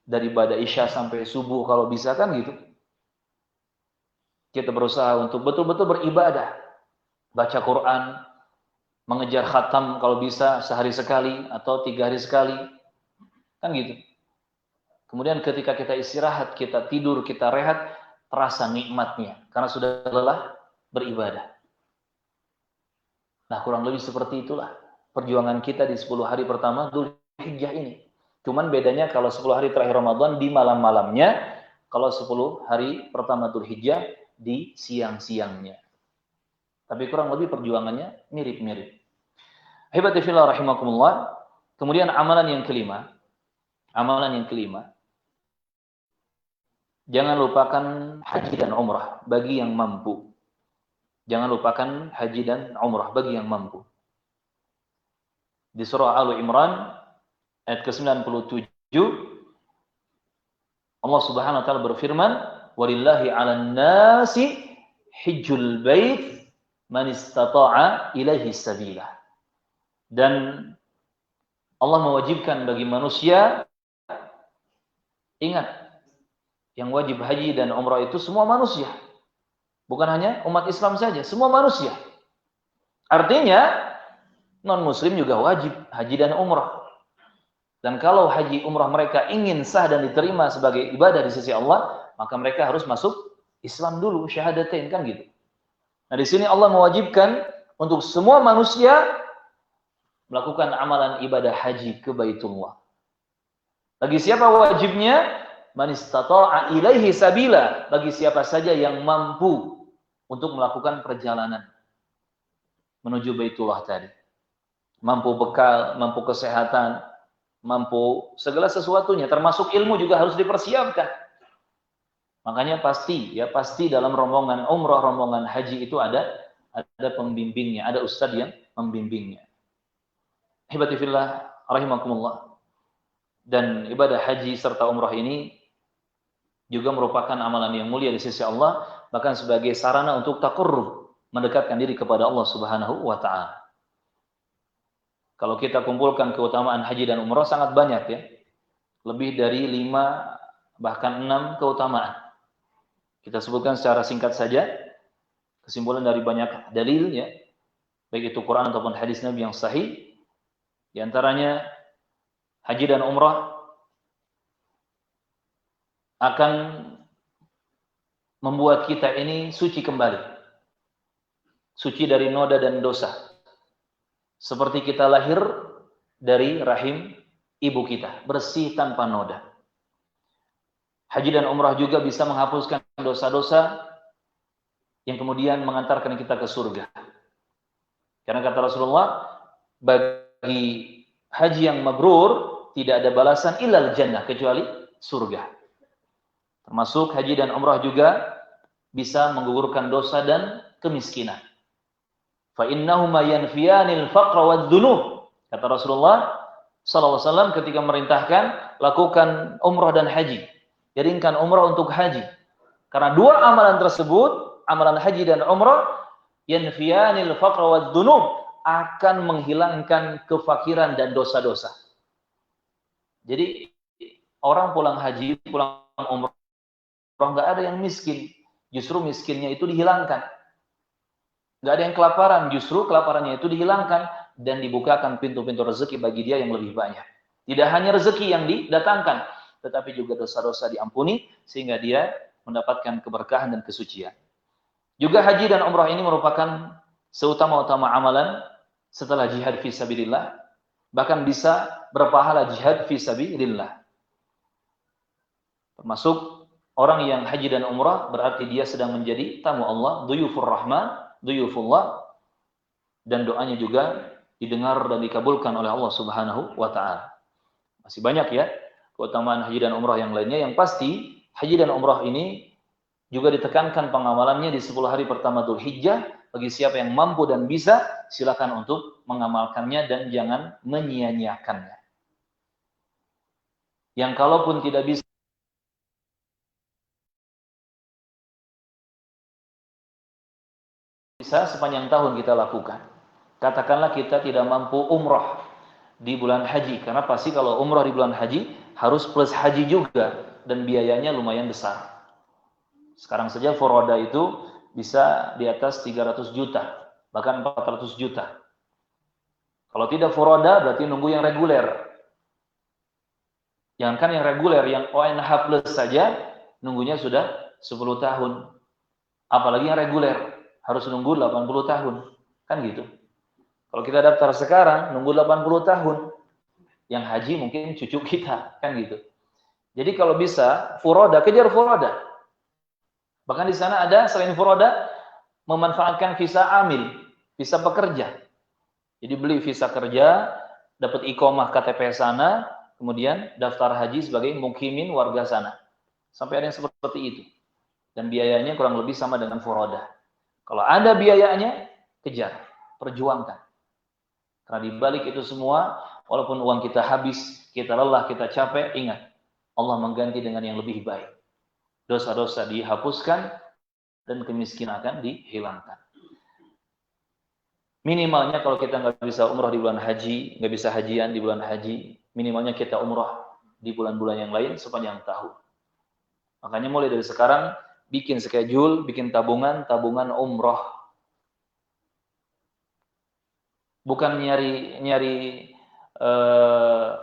dari Ba'da Isya sampai subuh kalau bisa kan gitu. Kita berusaha untuk betul-betul beribadah. Baca Quran, mengejar khatam kalau bisa sehari sekali atau 3 hari sekali. Kan gitu. Kemudian ketika kita istirahat, kita tidur, kita rehat, terasa nikmatnya. Karena sudah lelah beribadah. Nah kurang lebih seperti itulah perjuangan kita di 10 hari pertama Dzulhijjah ini. Cuman bedanya kalau 10 hari terakhir Ramadan di malam-malamnya, kalau 10 hari pertama Dzulhijjah di siang-siangnya. Tapi kurang lebih perjuangannya mirip-mirip. Hibati fillah rahimakumullah. Kemudian amalan yang kelima. Jangan lupakan haji dan umrah bagi yang mampu. Jangan lupakan haji dan umrah bagi yang mampu. Di surah Al-Imran ayat ke-97 Allah Subhanahu wa taala berfirman, "Walillahi 'alan nasi hijjul bait man istata'a ilaihi sabila." Dan Allah mewajibkan bagi manusia, ingat, yang wajib haji dan umrah itu semua manusia. Bukan hanya umat Islam saja, semua manusia. Artinya, non-muslim juga wajib haji dan umrah. Dan kalau haji umrah mereka ingin sah dan diterima sebagai ibadah di sisi Allah, maka mereka harus masuk Islam dulu, syahadatain kan gitu. Nah di sini Allah mewajibkan untuk semua manusia melakukan amalan ibadah haji ke Baitullah. Bagi siapa wajibnya? Man istata'a ilaihi sabila. Bagi siapa saja yang mampu untuk melakukan perjalanan menuju Baitullah tadi. Mampu bekal, mampu kesehatan, mampu segala sesuatunya, termasuk ilmu juga harus dipersiapkan. Makanya pasti dalam rombongan umrah, rombongan haji itu ada pembimbingnya, ada ustadz yang membimbingnya. Hibati fillah rahimakumullah. Dan ibadah haji serta umrah ini juga merupakan amalan yang mulia di sisi Allah, bahkan sebagai sarana untuk taqarrub, mendekatkan diri kepada Allah Subhanahu wa taala. Kalau kita kumpulkan keutamaan haji dan umrah sangat banyak ya. Lebih dari 5 bahkan 6 keutamaan. Kita sebutkan secara singkat saja kesimpulan dari banyak dalil ya, baik itu Quran ataupun hadis Nabi yang sahih. Di antaranya haji dan umrah akan membuat kita ini suci kembali. Suci dari noda dan dosa. Seperti kita lahir dari rahim ibu kita, bersih tanpa noda. Haji dan umrah juga bisa menghapuskan dosa-dosa yang kemudian mengantarkan kita ke surga. Karena kata Rasulullah, bagi haji yang mabrur tidak ada balasan illal jannah, kecuali surga. Termasuk haji dan umrah juga bisa menggugurkan dosa dan kemiskinan. Fa innahuma yanfiyanil faqra wad-dzunub. Kata Rasulullah sallallahu alaihi wasallam ketika merintahkan lakukan umrah dan haji. Jaringkan umrah untuk haji. Karena dua amalan tersebut, amalan haji dan umrah, yanfiyanil faqra wad-dzunub, akan menghilangkan kefakiran dan dosa-dosa. Jadi orang pulang haji, pulang umrah, nggak ada yang miskin. Justru miskinnya itu dihilangkan. Nggak ada yang kelaparan, justru kelaparannya itu dihilangkan dan dibukakan pintu-pintu rezeki bagi dia yang lebih banyak. Tidak hanya rezeki yang didatangkan, tetapi juga dosa-dosa diampuni sehingga dia mendapatkan keberkahan dan kesucian. Juga haji dan umrah ini merupakan seutama-utama amalan setelah jihad fi sabilillah, bahkan bisa berpahala jihad fi sabilillah. Termasuk orang yang haji dan umrah berarti dia sedang menjadi tamu Allah, duyufur rahman, duyufullah, dan doanya juga didengar dan dikabulkan oleh Allah Subhanahu wa taala. Masih banyak ya keutamaan haji dan umrah yang lainnya. Yang pasti haji dan umrah ini juga ditekankan pengamalannya di 10 hari pertama Dzulhijjah. Bagi siapa yang mampu dan bisa, silakan untuk mengamalkannya dan jangan menyia-nyiakannya. Yang kalaupun tidak bisa sepanjang tahun kita lakukan. Katakanlah kita tidak mampu umrah di bulan haji, karena pasti kalau umrah di bulan haji harus plus haji juga dan biayanya lumayan besar. Sekarang saja furoda itu bisa di atas 300 juta, bahkan 400 juta. Kalau tidak furoda berarti nunggu yang reguler. Jangankan yang reguler, yang ONH plus saja nunggunya sudah 10 tahun. Apalagi yang reguler harus nunggu 80 tahun. Kan gitu. Kalau kita daftar sekarang, nunggu 80 tahun. Yang haji mungkin cucu kita. Kan gitu. Jadi kalau bisa, furoda, kejar furoda. Bahkan di sana ada, selain furoda, memanfaatkan visa amil, visa pekerja. Jadi beli visa kerja, dapat iqomah KTP sana, kemudian daftar haji sebagai mukimin warga sana. Sampai ada yang seperti itu. Dan biayanya kurang lebih sama dengan furoda. Kalau ada biayanya, kejar, perjuangkan. Karena di balik itu semua, walaupun uang kita habis, kita lelah, kita capek, ingat, Allah mengganti dengan yang lebih baik. Dosa-dosa dihapuskan, dan kemiskinan akan dihilangkan. Minimalnya kalau kita nggak bisa umrah di bulan haji, nggak bisa hajian di bulan haji, minimalnya kita umrah di bulan-bulan yang lain sepanjang tahun. Makanya mulai dari sekarang, bikin schedule, bikin tabungan umrah. Bukan nyari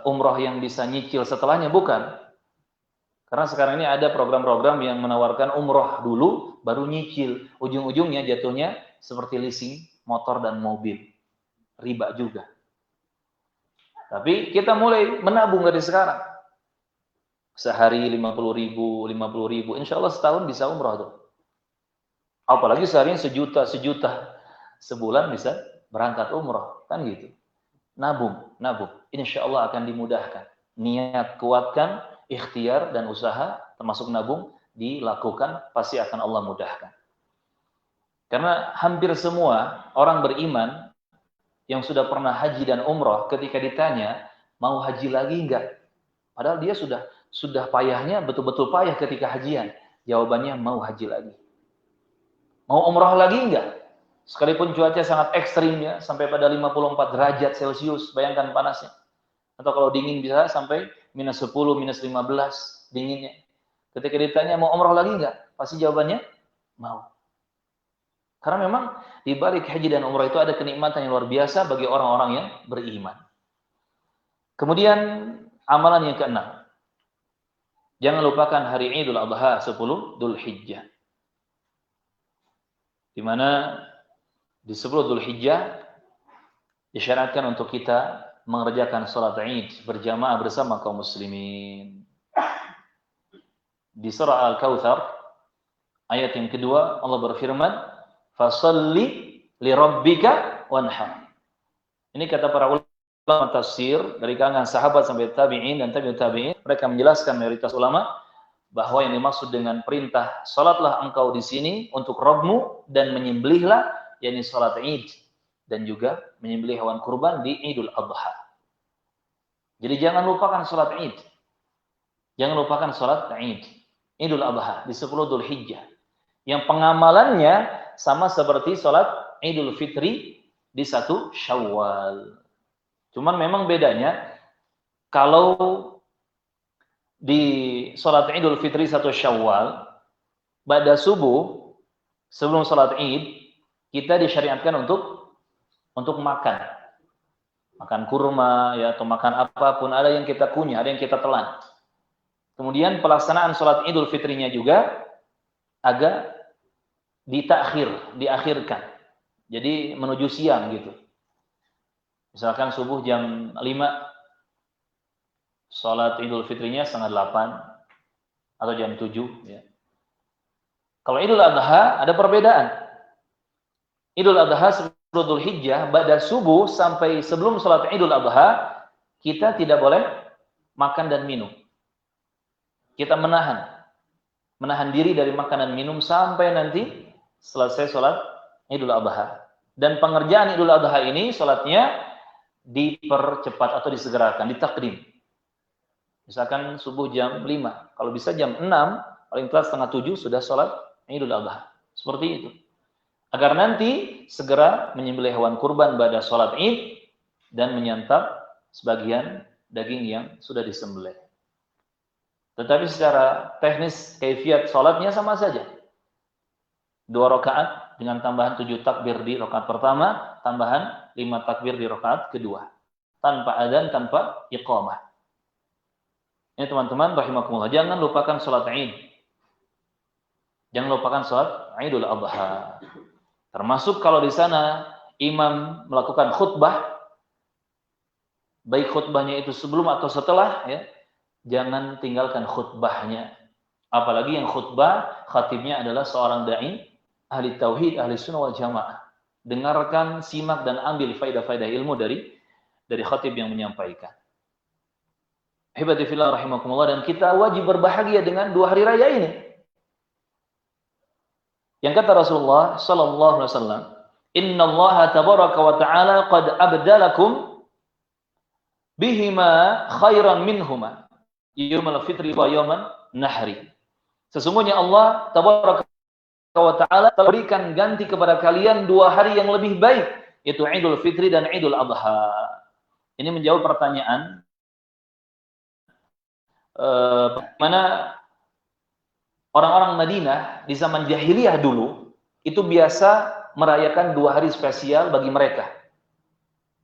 umrah yang bisa nyicil setelahnya, bukan. Karena sekarang ini ada program-program yang menawarkan umrah dulu, baru nyicil. Ujung-ujungnya jatuhnya seperti leasing motor dan mobil. Riba juga. Tapi kita mulai menabung dari sekarang. Sehari 50.000, 50.000, insya Allah setahun bisa umrah tuh. Apalagi seharinya sejuta, sebulan bisa berangkat umrah, kan gitu. Nabung. Insya Allah akan dimudahkan. Niat kuatkan, ikhtiar dan usaha, termasuk nabung, dilakukan, pasti akan Allah mudahkan. Karena hampir semua orang beriman yang sudah pernah haji dan umrah, ketika ditanya, mau haji lagi enggak? Padahal dia sudah sudah payahnya, betul-betul payah ketika hajian. Jawabannya mau haji lagi. Mau umrah lagi enggak? Sekalipun cuaca sangat ekstrim ya, sampai pada 54 derajat Celcius, bayangkan panasnya. Atau kalau dingin bisa sampai -10, -15 dinginnya. Ketika ditanya mau umrah lagi enggak? Pasti jawabannya mau. Karena memang di balik haji dan umrah itu ada kenikmatan yang luar biasa bagi orang-orang yang beriman. Kemudian amalan yang keenam. Jangan lupakan hari Idul Adha 10 Dzulhijjah. Di mana di 10 Dzulhijjah disyaratkan untuk kita mengerjakan salat Id berjamaah bersama kaum muslimin. Di surah Al-Kautsar ayat yang kedua Allah berfirman, "Fasholli li rabbika wanhar." Ini kata para ulama tafsir dari kalangan sahabat sampai tabi'in dan tabi'ut tabi'in, mereka menjelaskan mayoritas ulama bahwa yang dimaksud dengan perintah salatlah engkau di sini untuk Rabbmu dan menyembelihlah, yakni salat Id dan juga menyembelih hewan kurban di Idul Adha. Jadi jangan lupakan salat Id. Jangan lupakan salat Id, Idul Adha di 10 Dzulhijjah. Yang pengamalannya sama seperti salat Idul Fitri di 1 Syawal. Cuman memang bedanya kalau di salat Idul Fitri 1 Syawal pada subuh sebelum salat Id kita disyariatkan untuk makan kurma ya, atau makan apapun, ada yang kita kunyah, ada yang kita telan. Kemudian pelaksanaan salat Idul Fitrinya juga agak diakhirkan. Jadi menuju siang gitu. Misalkan subuh jam 5, salat Idul Fitrinya setengah 8 atau jam 7 ya. Kalau Idul Adha ada perbedaan. Idul Adha 10 Dzulhijjah pada subuh sampai sebelum salat Idul Adha kita tidak boleh makan dan minum. Kita menahan diri dari makan dan minum sampai nanti selesai salat Idul Adha. Dan pengerjaan Idul Adha ini salatnya dipercepat atau disegerakan, ditakdim. Misalkan subuh jam 5, kalau bisa jam 6, paling telat setengah 7 sudah salat Idul Adha. Seperti itu. Agar nanti segera menyembelih hewan kurban pada salat Id dan menyantap sebagian daging yang sudah disembelih. Tetapi secara teknis kaifiat salatnya sama saja. 2 rakaat dengan tambahan 7 takbir di rakaat pertama, tambahan 5 takbir di rakaat kedua. Tanpa adzan, tanpa iqamah. Ini teman-teman rahimakumullah, jangan lupakan salat Id. Jangan lupakan salat Idul Adha. Termasuk kalau di sana imam melakukan khutbah, baik khutbahnya itu sebelum atau setelah, ya, jangan tinggalkan khutbahnya. Apalagi yang khutbah khatibnya adalah seorang dai ahli tauhid, ahli sunnah wal jamaah. Dengarkan, simak dan ambil faedah-faedah ilmu dari khatib yang menyampaikan. Hibati fillah rahimakumullah, dan kita wajib berbahagia dengan 2 hari raya ini. Yang kata Rasulullah sallallahu alaihi wasallam, "Innallaha tabaraka wa ta'ala qad abdalakum bihima khairan minhuma yaumul fitri wa yauman nahri." Sesungguhnya Allah tabaraka wa ta'ala telah berikan ganti kepada kalian 2 hari yang lebih baik, yaitu Idul Fitri dan Idul Adha. Ini menjawab pertanyaan mana orang-orang Madinah di zaman jahiliyah dulu itu biasa merayakan 2 hari spesial bagi mereka.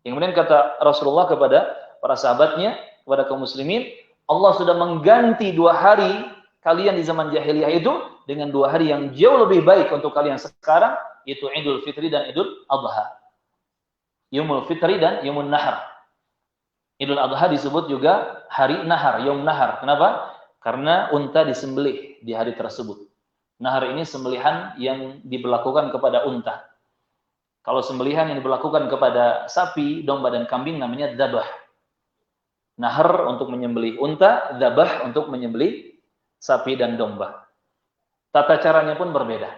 Yang kemudian kata Rasulullah kepada para sahabatnya, kepada kaum muslimin, Allah sudah mengganti 2 hari kalian di zaman jahiliyah itu dengan 2 hari yang jauh lebih baik untuk kalian sekarang, yaitu Idul Fitri dan Idul Adha. Yaumul Fitri dan Yaumun Nahar. Idul Adha disebut juga hari Nahar, Yaum Nahar. Kenapa? Karena unta disembelih di hari tersebut. Nahar ini sembelihan yang diberlakukan kepada unta. Kalau sembelihan yang diberlakukan kepada sapi, domba dan kambing namanya dzabah. Nahar untuk menyembelih unta, dzabah untuk menyembelih sapi dan domba. Tata caranya pun berbeda.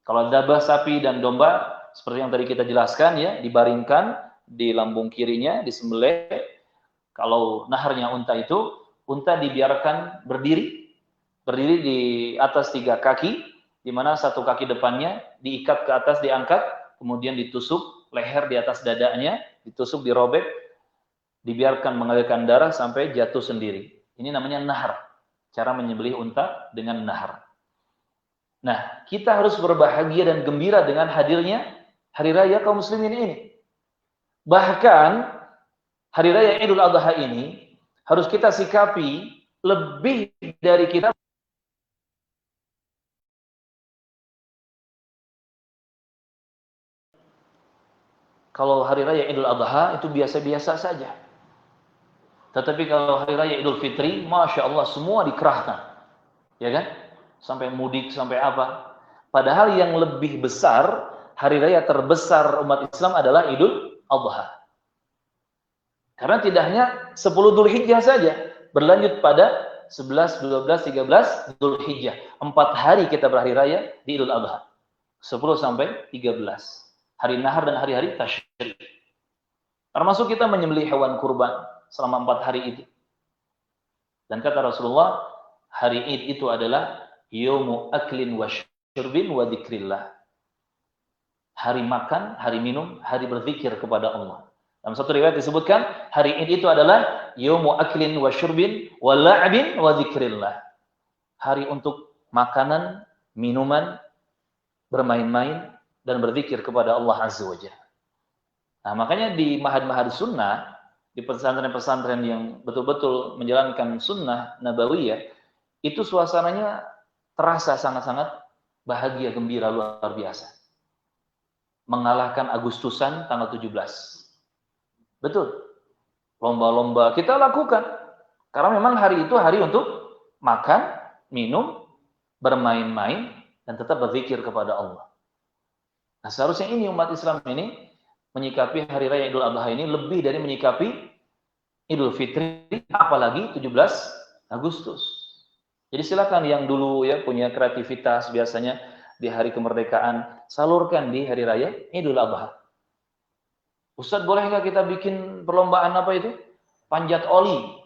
Kalau dzabah sapi dan domba seperti yang tadi kita jelaskan ya, dibaringkan di lambung kirinya, disembelih. Kalau naharnya unta itu unta dibiarkan berdiri di atas 3 kaki, di mana satu kaki depannya diikat ke atas, diangkat, kemudian ditusuk leher di atas dadanya, ditusuk, dirobek, dibiarkan mengalirkan darah sampai jatuh sendiri. Ini namanya nahar. Cara menyembelih unta dengan nahar. Nah, kita harus berbahagia dan gembira dengan hadirnya hari raya kaum muslimin ini. Bahkan hari raya Idul Adha ini harus kita sikapi lebih dari kita. Kalau hari raya Idul Adha itu biasa-biasa saja. Tetapi kalau hari raya Idul Fitri, Masya Allah, semua dikerahkan. Ya kan? Sampai mudik, sampai apa. Padahal yang lebih besar, hari raya terbesar umat Islam adalah Idul Adha. Karena tidak hanya 10 Dzulhijjah saja, berlanjut pada 11, 12, 13 Dzulhijjah. 4 hari kita berhari raya di Idul Adha. 10 sampai 13. Hari nahar dan hari-hari tasyrik. Termasuk kita menyembelih hewan kurban selama 4 hari itu. Dan kata Rasulullah, hari Id itu adalah yaumu aklin wa syurbin wa dzikrillah. Hari makan, hari minum, hari berzikir kepada Allah. Dalam satu riwayat disebutkan, hari Id itu adalah yaumu aklin wa syurbin wa la'bin wa dzikrillah. Hari untuk makanan, minuman, bermain-main dan berzikir kepada Allah Azza wa Jalla. Nah, makanya di mahad-mahad sunnah, di pesantren-pesantren yang betul-betul menjalankan sunnah nabawiyah, itu suasananya terasa sangat-sangat bahagia, gembira, luar biasa. Mengalahkan Agustusan tanggal 17. Betul. Lomba-lomba kita lakukan. Karena memang hari itu hari untuk makan, minum, bermain-main, dan tetap berzikir kepada Allah. Nah, seharusnya ini umat Islam ini menyikapi hari raya Idul Adha ini lebih dari menyikapi Idul Fitri, apalagi 17 Agustus. Jadi silakan yang dulu ya punya kreativitas biasanya di hari kemerdekaan, salurkan di hari raya Idul Adha. Ustadz, boleh nggak kita bikin perlombaan apa itu? Panjat oli.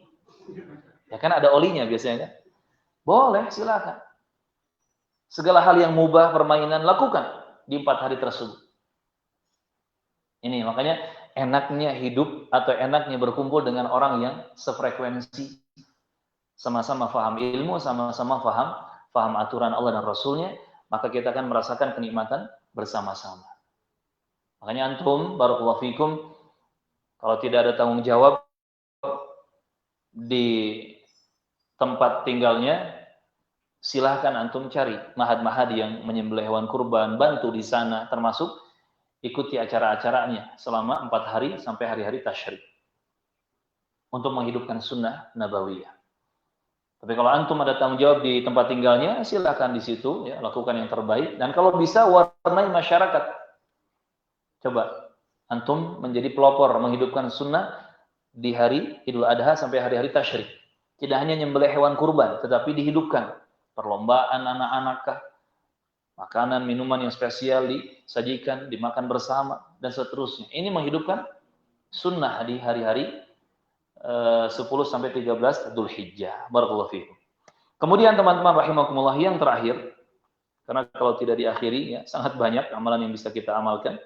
Ya kan ada olinya biasanya kan? Boleh, silakan. Segala hal yang mubah, permainan, lakukan di 4 hari tersebut. Ini makanya enaknya hidup atau enaknya berkumpul dengan orang yang sefrekuensi, sama-sama faham ilmu, sama-sama faham aturan Allah dan Rasulnya, maka kita akan merasakan kenikmatan bersama-sama. Makanya antum, barakallahu fikum, kalau tidak ada tanggung jawab di tempat tinggalnya, silahkan antum cari mahad-mahad yang menyembelih hewan kurban, bantu di sana, termasuk ikuti acara-acaranya selama 4 hari sampai hari-hari tasyrik untuk menghidupkan sunnah nabawiyah. Tapi kalau antum ada tanggung jawab di tempat tinggalnya, silakan di situ ya, lakukan yang terbaik. Dan kalau bisa warnai masyarakat. Coba antum menjadi pelopor menghidupkan sunnah di hari Idul Adha sampai hari-hari tasyrik. Tidak hanya nyembelih hewan kurban, tetapi dihidupkan perlombaan anak-anak kah, makanan, minuman yang spesial disajikan, dimakan bersama, dan seterusnya. Ini menghidupkan sunnah di hari-hari 10 sampai 13 Dzulhijjah. Barakallahu fiikum. Kemudian teman-teman rahimakumullah yang terakhir, karena kalau tidak diakhiri ya sangat banyak amalan yang bisa kita amalkan.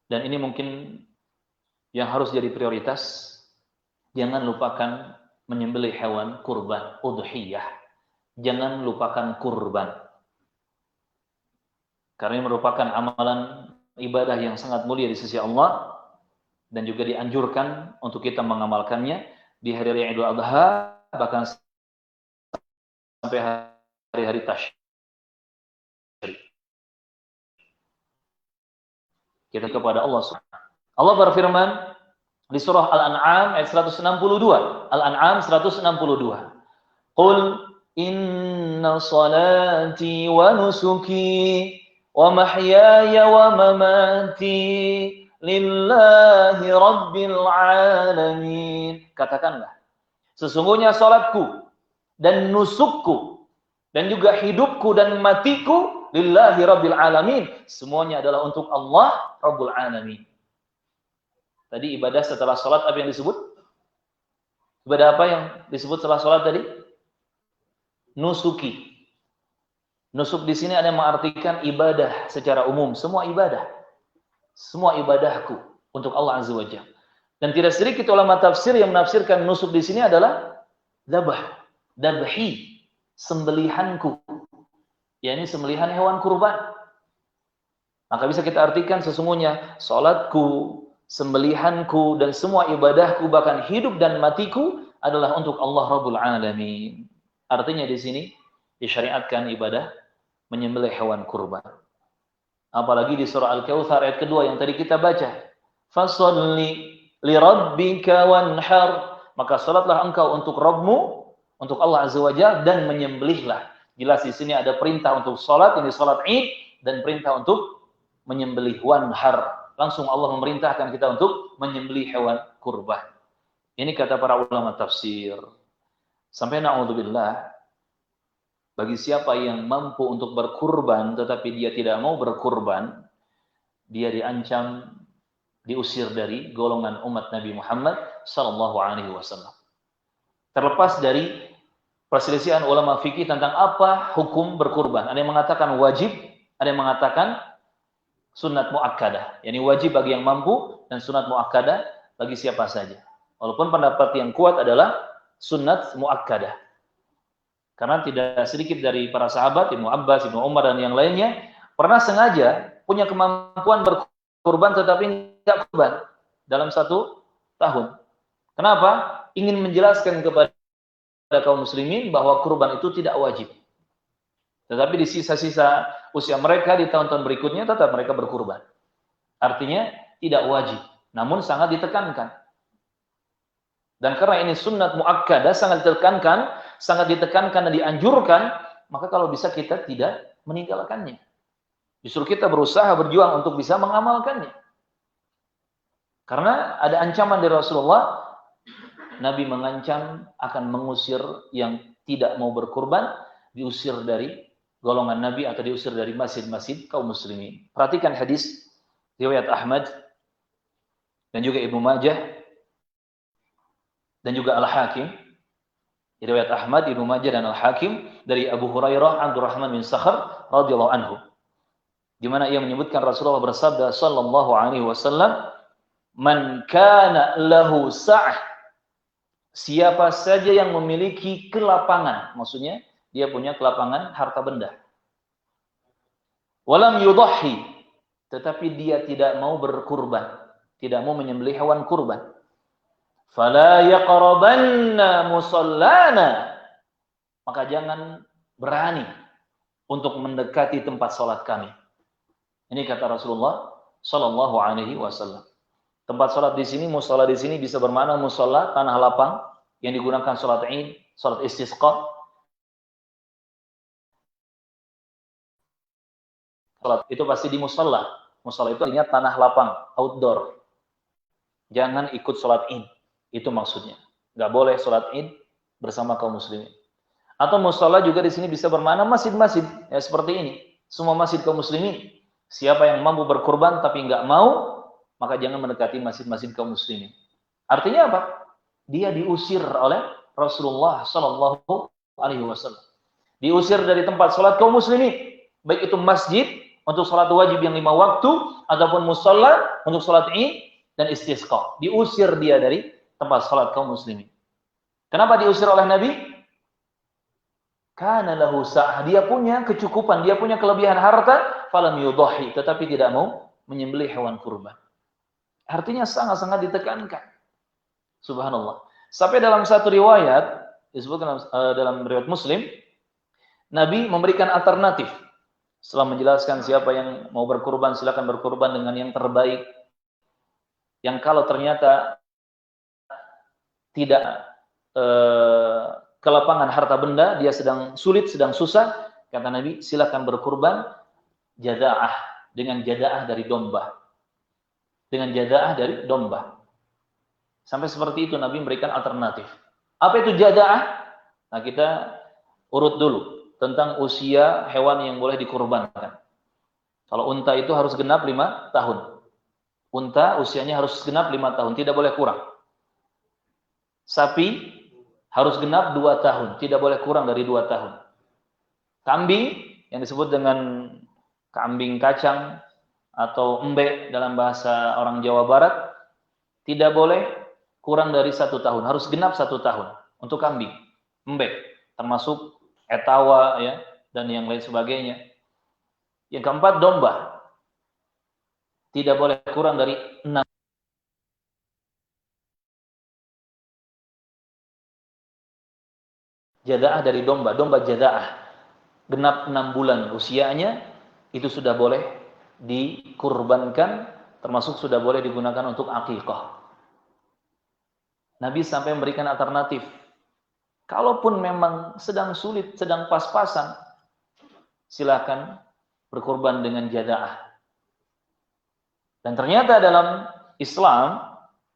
Dan ini mungkin yang harus jadi prioritas. Jangan lupakan menyembelih hewan kurban, udhiyah. Jangan lupakan kurban. Karena ini merupakan amalan ibadah yang sangat mulia di sisi Allah dan juga dianjurkan untuk kita mengamalkannya di hari raya Idul Adha, bahkan sampai hari-hari tasyrik. Kita kepada Allah Subhanahu. Allah berfirman di surah Al-An'am ayat 162. Al-An'am 162. Qul inna salati wa nusuki wa mahyaya wa mamati lillahi rabbil alamin. Katakanlah, sesungguhnya salatku dan nusukku dan juga hidupku dan matiku lillahi rabbil alamin. Semuanya adalah untuk Allah Rabbul alamin. Tadi ibadah setelah salat apa yang disebut? Ibadah apa yang disebut setelah sholat tadi? Nusuki. Nusuk di sini ada yang mengartikan ibadah secara umum, semua ibadah. Semua ibadahku untuk Allah Azza wa Jalla. Dan tidak sedikit ulama tafsir yang menafsirkan nusuk di sini adalah zabah, dabhi, sembelihanku. yakni sembelihan hewan kurban. Maka bisa kita artikan sesungguhnya salatku, sembelihanku dan semua ibadahku bahkan hidup dan matiku adalah untuk Allah Rabbul Alamin. Artinya di sini disyariatkan ibadah menyembelih hewan kurban. Apalagi di surah Al-Kautsar ayat kedua yang tadi kita baca. Fasholli li rabbika wanhar. Maka salatlah engkau untuk Rabbmu, untuk Allah Azza wa Jalla dan menyembelihlah. Jelas di sini ada perintah untuk salat, ini salat Id, dan perintah untuk menyembelih wanhar. Langsung Allah memerintahkan kita untuk menyembelih hewan kurban. Ini kata para ulama tafsir. Sampai na'udzubillah, bagi siapa yang mampu untuk berkurban tetapi dia tidak mau berkurban, dia diancam diusir dari golongan umat Nabi Muhammad sallallahu alaihi wasallam. Terlepas dari perselisihan ulama fikih tentang apa hukum berkurban. Ada yang mengatakan wajib, ada yang mengatakan sunat muakkadah. Yani wajib bagi yang mampu dan sunat muakkadah bagi siapa saja. Walaupun pendapat yang kuat adalah sunat muakkadah. Karena tidak sedikit dari para sahabat, Ibnu Abbas, Ibnu Umar, dan yang lainnya, pernah sengaja punya kemampuan berkurban tetapi tidak kurban dalam 1 tahun. Kenapa? Ingin menjelaskan kepada kaum muslimin bahwa kurban itu tidak wajib. Tetapi di sisa-sisa usia mereka di tahun-tahun berikutnya tetap mereka berkurban. Artinya tidak wajib, namun sangat ditekankan. Dan karena ini sunnat muakkadah sangat ditekankan dan dianjurkan, maka kalau bisa kita tidak meninggalkannya. Justru kita berusaha berjuang untuk bisa mengamalkannya. Karena ada ancaman dari Rasulullah, Nabi mengancam akan mengusir yang tidak mau berkurban, diusir dari golongan Nabi atau diusir dari masjid-masjid kaum muslimin. Perhatikan hadis riwayat Ahmad dan juga Ibnu Majah dan juga Al-Hakim. Riwayat Ahmad, Ibnu Majah dan Al-Hakim dari Abu Hurairah Abdurrahman bin Sakhar radhiyallahu anhu. Di mana ia menyebutkan Rasulullah bersabda sallallahu alaihi wasallam, "Man kana lahu sa'ah." Siapa saja yang memiliki kelapangan, maksudnya dia punya kelapangan harta benda. Walam yudahhi, tetapi dia tidak mau berkurban, tidak mau menyembelih hewan kurban. Fala yaqrabanna musallana, maka jangan berani untuk mendekati tempat salat kami. Ini kata Rasulullah sallallahu alaihi wasallam. Tempat salat di sini, musalla di sini bisa bermakna musalla tanah lapang yang digunakan salat Id, salat istisqa. Salat itu pasti di musalla. Musalla itu artinya tanah lapang, outdoor. Jangan ikut salat Id. Itu maksudnya. Nggak boleh sholat Id bersama kaum muslimin. Atau mushola juga di sini bisa bermakna masjid-masjid. Ya seperti ini. Semua masjid kaum muslimin. Siapa yang mampu berkurban tapi nggak mau, maka jangan mendekati masjid-masjid kaum muslimin. Artinya apa? Dia diusir oleh Rasulullah Sallallahu Alaihi Wasallam. Diusir dari tempat sholat kaum muslimin. Baik itu masjid untuk sholat wajib yang 5 waktu, ataupun mushola untuk sholat Id dan istisqa. Diusir dia dari tempat salat kaum muslimin. Kenapa diusir oleh Nabi? Kana lahu sa'ah, dia punya kecukupan, dia punya kelebihan harta, falam yudahhi, tetapi tidak mau menyembelih hewan kurban. Artinya sangat-sangat ditekankan. Subhanallah. Sampai dalam satu riwayat, disebutkan dalam riwayat Muslim, Nabi memberikan alternatif. Setelah menjelaskan siapa yang mau berkurban, silakan berkurban dengan yang terbaik. Yang kalau ternyata tidak kelapangan harta benda, dia sedang sulit, sedang susah, kata Nabi, silakan berkurban jadaah, dengan jadaah dari domba. Dengan jadaah dari domba. Sampai seperti itu Nabi memberikan alternatif. Apa itu jadaah? Nah, kita urut dulu tentang usia hewan yang boleh dikurbankan. Kalau unta itu harus genap 5 tahun. Unta usianya harus genap 5 tahun, tidak boleh kurang. Sapi harus genap 2 tahun, tidak boleh kurang dari 2 tahun. Kambing yang disebut dengan kambing kacang atau embe dalam bahasa orang Jawa Barat, tidak boleh kurang dari 1 tahun, harus genap 1 tahun untuk kambing, embe, termasuk etawa ya dan yang lain sebagainya. Yang keempat, domba tidak boleh kurang dari 6. Jadaah dari domba jadaah genap 6 bulan usianya, itu sudah boleh dikurbankan, termasuk sudah boleh digunakan untuk akikah. Nabi sampai memberikan alternatif. Kalaupun memang sedang sulit, sedang pas-pasan, silakan berkurban dengan jadaah. Dan ternyata dalam Islam,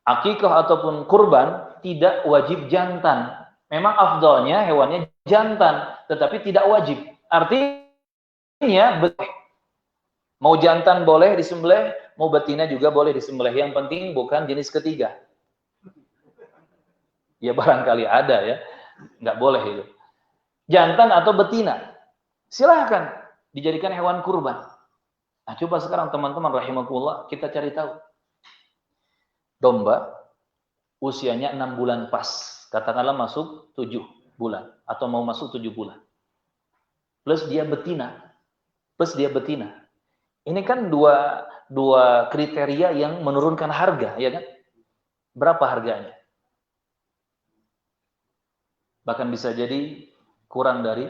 akikah ataupun kurban tidak wajib jantan. Memang afdalnya hewannya jantan, tetapi tidak wajib. Artinya, mau jantan boleh disembelih, mau betina juga boleh disembelih. Yang penting bukan jenis ketiga. Ya barangkali ada ya, nggak boleh itu. Jantan atau betina, silahkan dijadikan hewan kurban. Nah, coba sekarang teman-teman rahimakumullah, kita cari tahu. Domba, usianya 6 bulan pas. Katakanlah masuk 7 bulan. Atau mau masuk 7 bulan. Plus dia betina. Ini kan dua kriteria yang menurunkan harga, ya kan? Berapa harganya? Bahkan bisa jadi kurang dari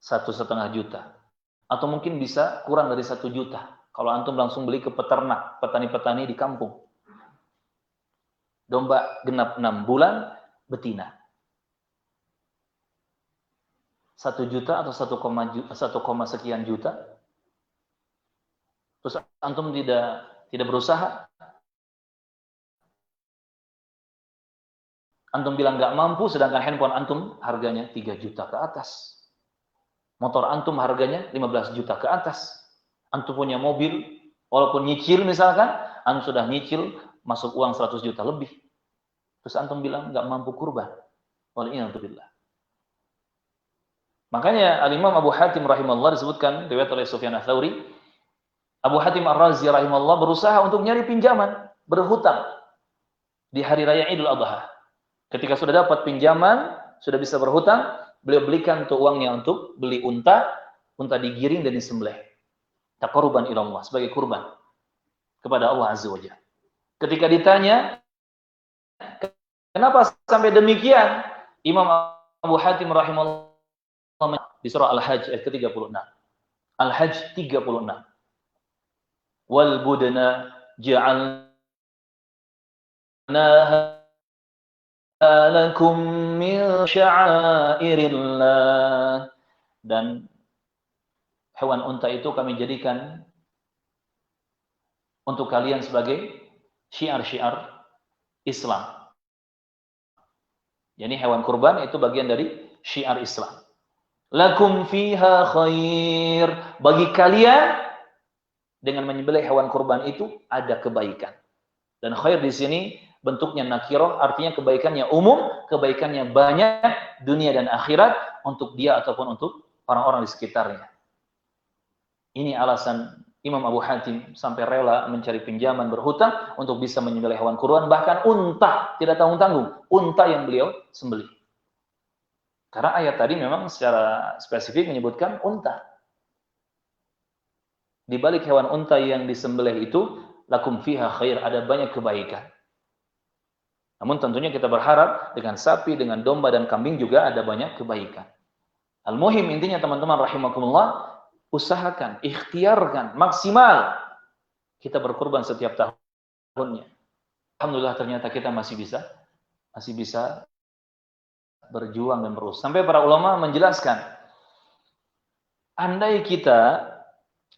1,5 juta. Atau mungkin bisa kurang dari 1 juta. Kalau antum langsung beli ke peternak, petani-petani di kampung. Domba genap 6 bulan, betina. 1 juta atau 1, sekian juta. Terus antum tidak berusaha. Antum bilang nggak mampu, sedangkan handphone antum harganya 3 juta ke atas. Motor antum harganya 15 juta ke atas. Antum punya mobil, walaupun nyicil misalkan, antum sudah nyicil, masuk uang 100 juta lebih. Terus antum bilang nggak mampu kurban. Waliyadzubillah. Makanya Al-Imam Abu Hatim rahimahullah disebutkan, riwayat oleh Sufyan Ats-Tsauri, Abu Hatim Ar-Razi rahimahullah berusaha untuk nyari pinjaman, berhutang di hari raya Idul Adha. Ketika sudah dapat pinjaman, sudah bisa berhutang, beliau belikan tuh uangnya untuk beli unta digiring dan disembelih. Taqarruban ila Allah, sebagai kurban kepada Allah Azza wa Jalla. Ketika ditanya, kenapa sampai demikian? Imam Abu Hatim rahimahullah di surah Al-Hajj ayat ke-36. Al-Hajj 36. Wal budna ja'alnaha lakum min sya'airillah. Dan hewan unta itu kami jadikan untuk kalian sebagai syiar-syiar Islam. Jadi hewan kurban itu bagian dari syiar Islam. Lakum fiha khair. Bagi kalian dengan menyembelih hewan kurban itu ada kebaikan. Dan khair di sini bentuknya nakirah, artinya kebaikannya umum, kebaikannya banyak dunia dan akhirat untuk dia ataupun untuk orang-orang di sekitarnya. Ini alasan Imam Abu Hatim sampai rela mencari pinjaman berhutang untuk bisa menyembelih hewan kurban, bahkan unta, tidak tanggung-tanggung, unta yang beliau sembelih. Karena ayat tadi memang secara spesifik menyebutkan unta. Di balik hewan unta yang disembelih itu, lakum fiha khair, ada banyak kebaikan. Namun tentunya kita berharap dengan sapi, dengan domba dan kambing juga ada banyak kebaikan. Al-muhim intinya teman-teman rahimakumullah, usahakan, ikhtiarkan, maksimal kita berkurban setiap tahunnya. Alhamdulillah ternyata kita masih bisa berjuang dan berusaha. Sampai para ulama menjelaskan, andai kita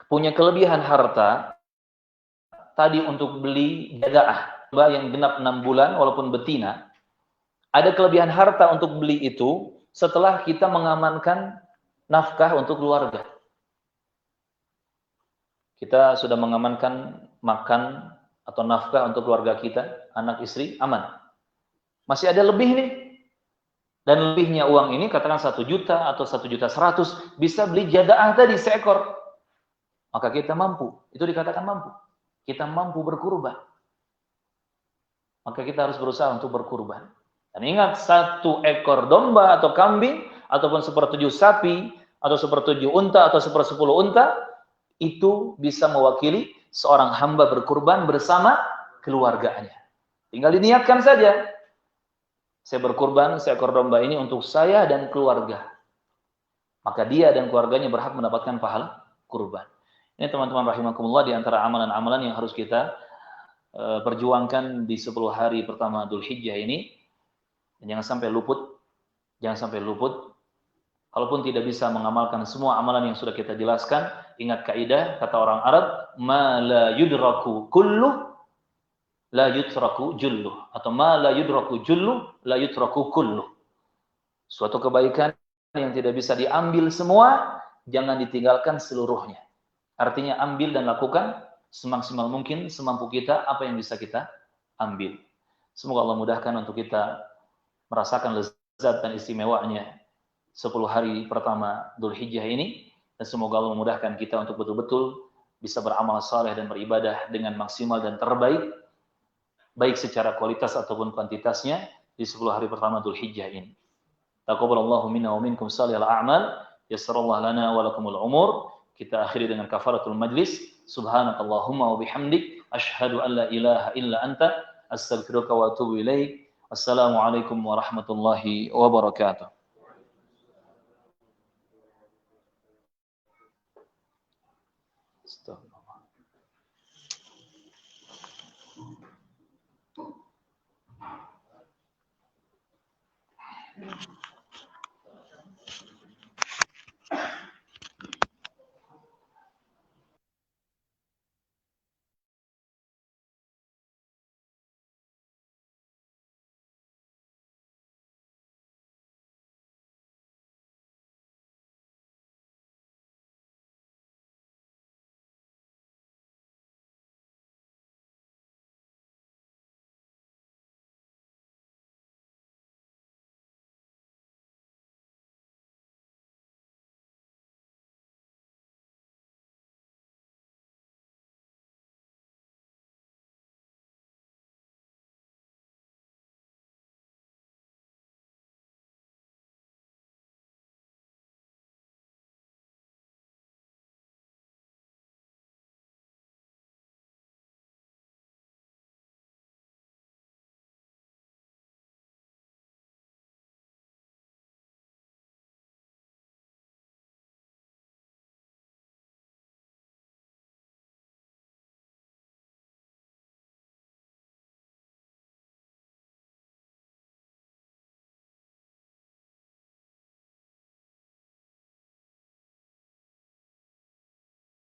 punya kelebihan harta tadi untuk beli jadaah yang genap 6 bulan walaupun betina, ada kelebihan harta untuk beli itu setelah kita mengamankan nafkah untuk keluarga. Kita sudah mengamankan makan atau nafkah untuk keluarga kita, anak istri aman. Masih ada lebih nih. Dan lebihnya uang ini, katakan 1 juta atau 1.100.000, bisa beli jadaah tadi seekor. Maka kita mampu. Itu dikatakan mampu. Kita mampu berkurban. Maka kita harus berusaha untuk berkurban. Dan ingat, 1 ekor domba atau kambing, ataupun 1/7 sapi, atau 1/7 unta, atau 1/10 unta, itu bisa mewakili seorang hamba berkurban bersama keluarganya. Tinggal diniatkan saja. Saya berkurban seekor domba ini untuk saya dan keluarga. Maka dia dan keluarganya berhak mendapatkan pahala kurban. Ini teman-teman rahimakumullah, di antara amalan-amalan yang harus kita perjuangkan di 10 hari pertama Dzulhijjah ini. Dan jangan sampai luput. Jangan sampai luput. Kalaupun tidak bisa mengamalkan semua amalan yang sudah kita jelaskan, ingat kaidah kata orang Arab, ma la yudraku kulluh la yutraku julluh, atau ma la yudraku julluh la yutraku kulluh. Suatu kebaikan yang tidak bisa diambil semua, jangan ditinggalkan seluruhnya. Artinya ambil dan lakukan semaksimal mungkin, semampu kita apa yang bisa kita ambil. Semoga Allah mudahkan untuk kita merasakan lezat dan istimewanya 10 hari pertama Dzulhijjah ini, dan semoga Allah memudahkan kita untuk betul-betul bisa beramal saleh dan beribadah dengan maksimal dan terbaik, baik secara kualitas ataupun kuantitasnya di 10 hari pertama Dzulhijjah ini. Taqabbalallahu minna wa minkum salihal a'mal, yassarallahu lana wa lakumul umur. Kita akhiri dengan kafaratul majlis. Subhanakallahumma wa bihamdik, asyhadu an la ilaha illa anta, astaghfiruka wa atubu ilaik. Wassalamualaikum warahmatullahi wabarakatuh. Astagfirullah.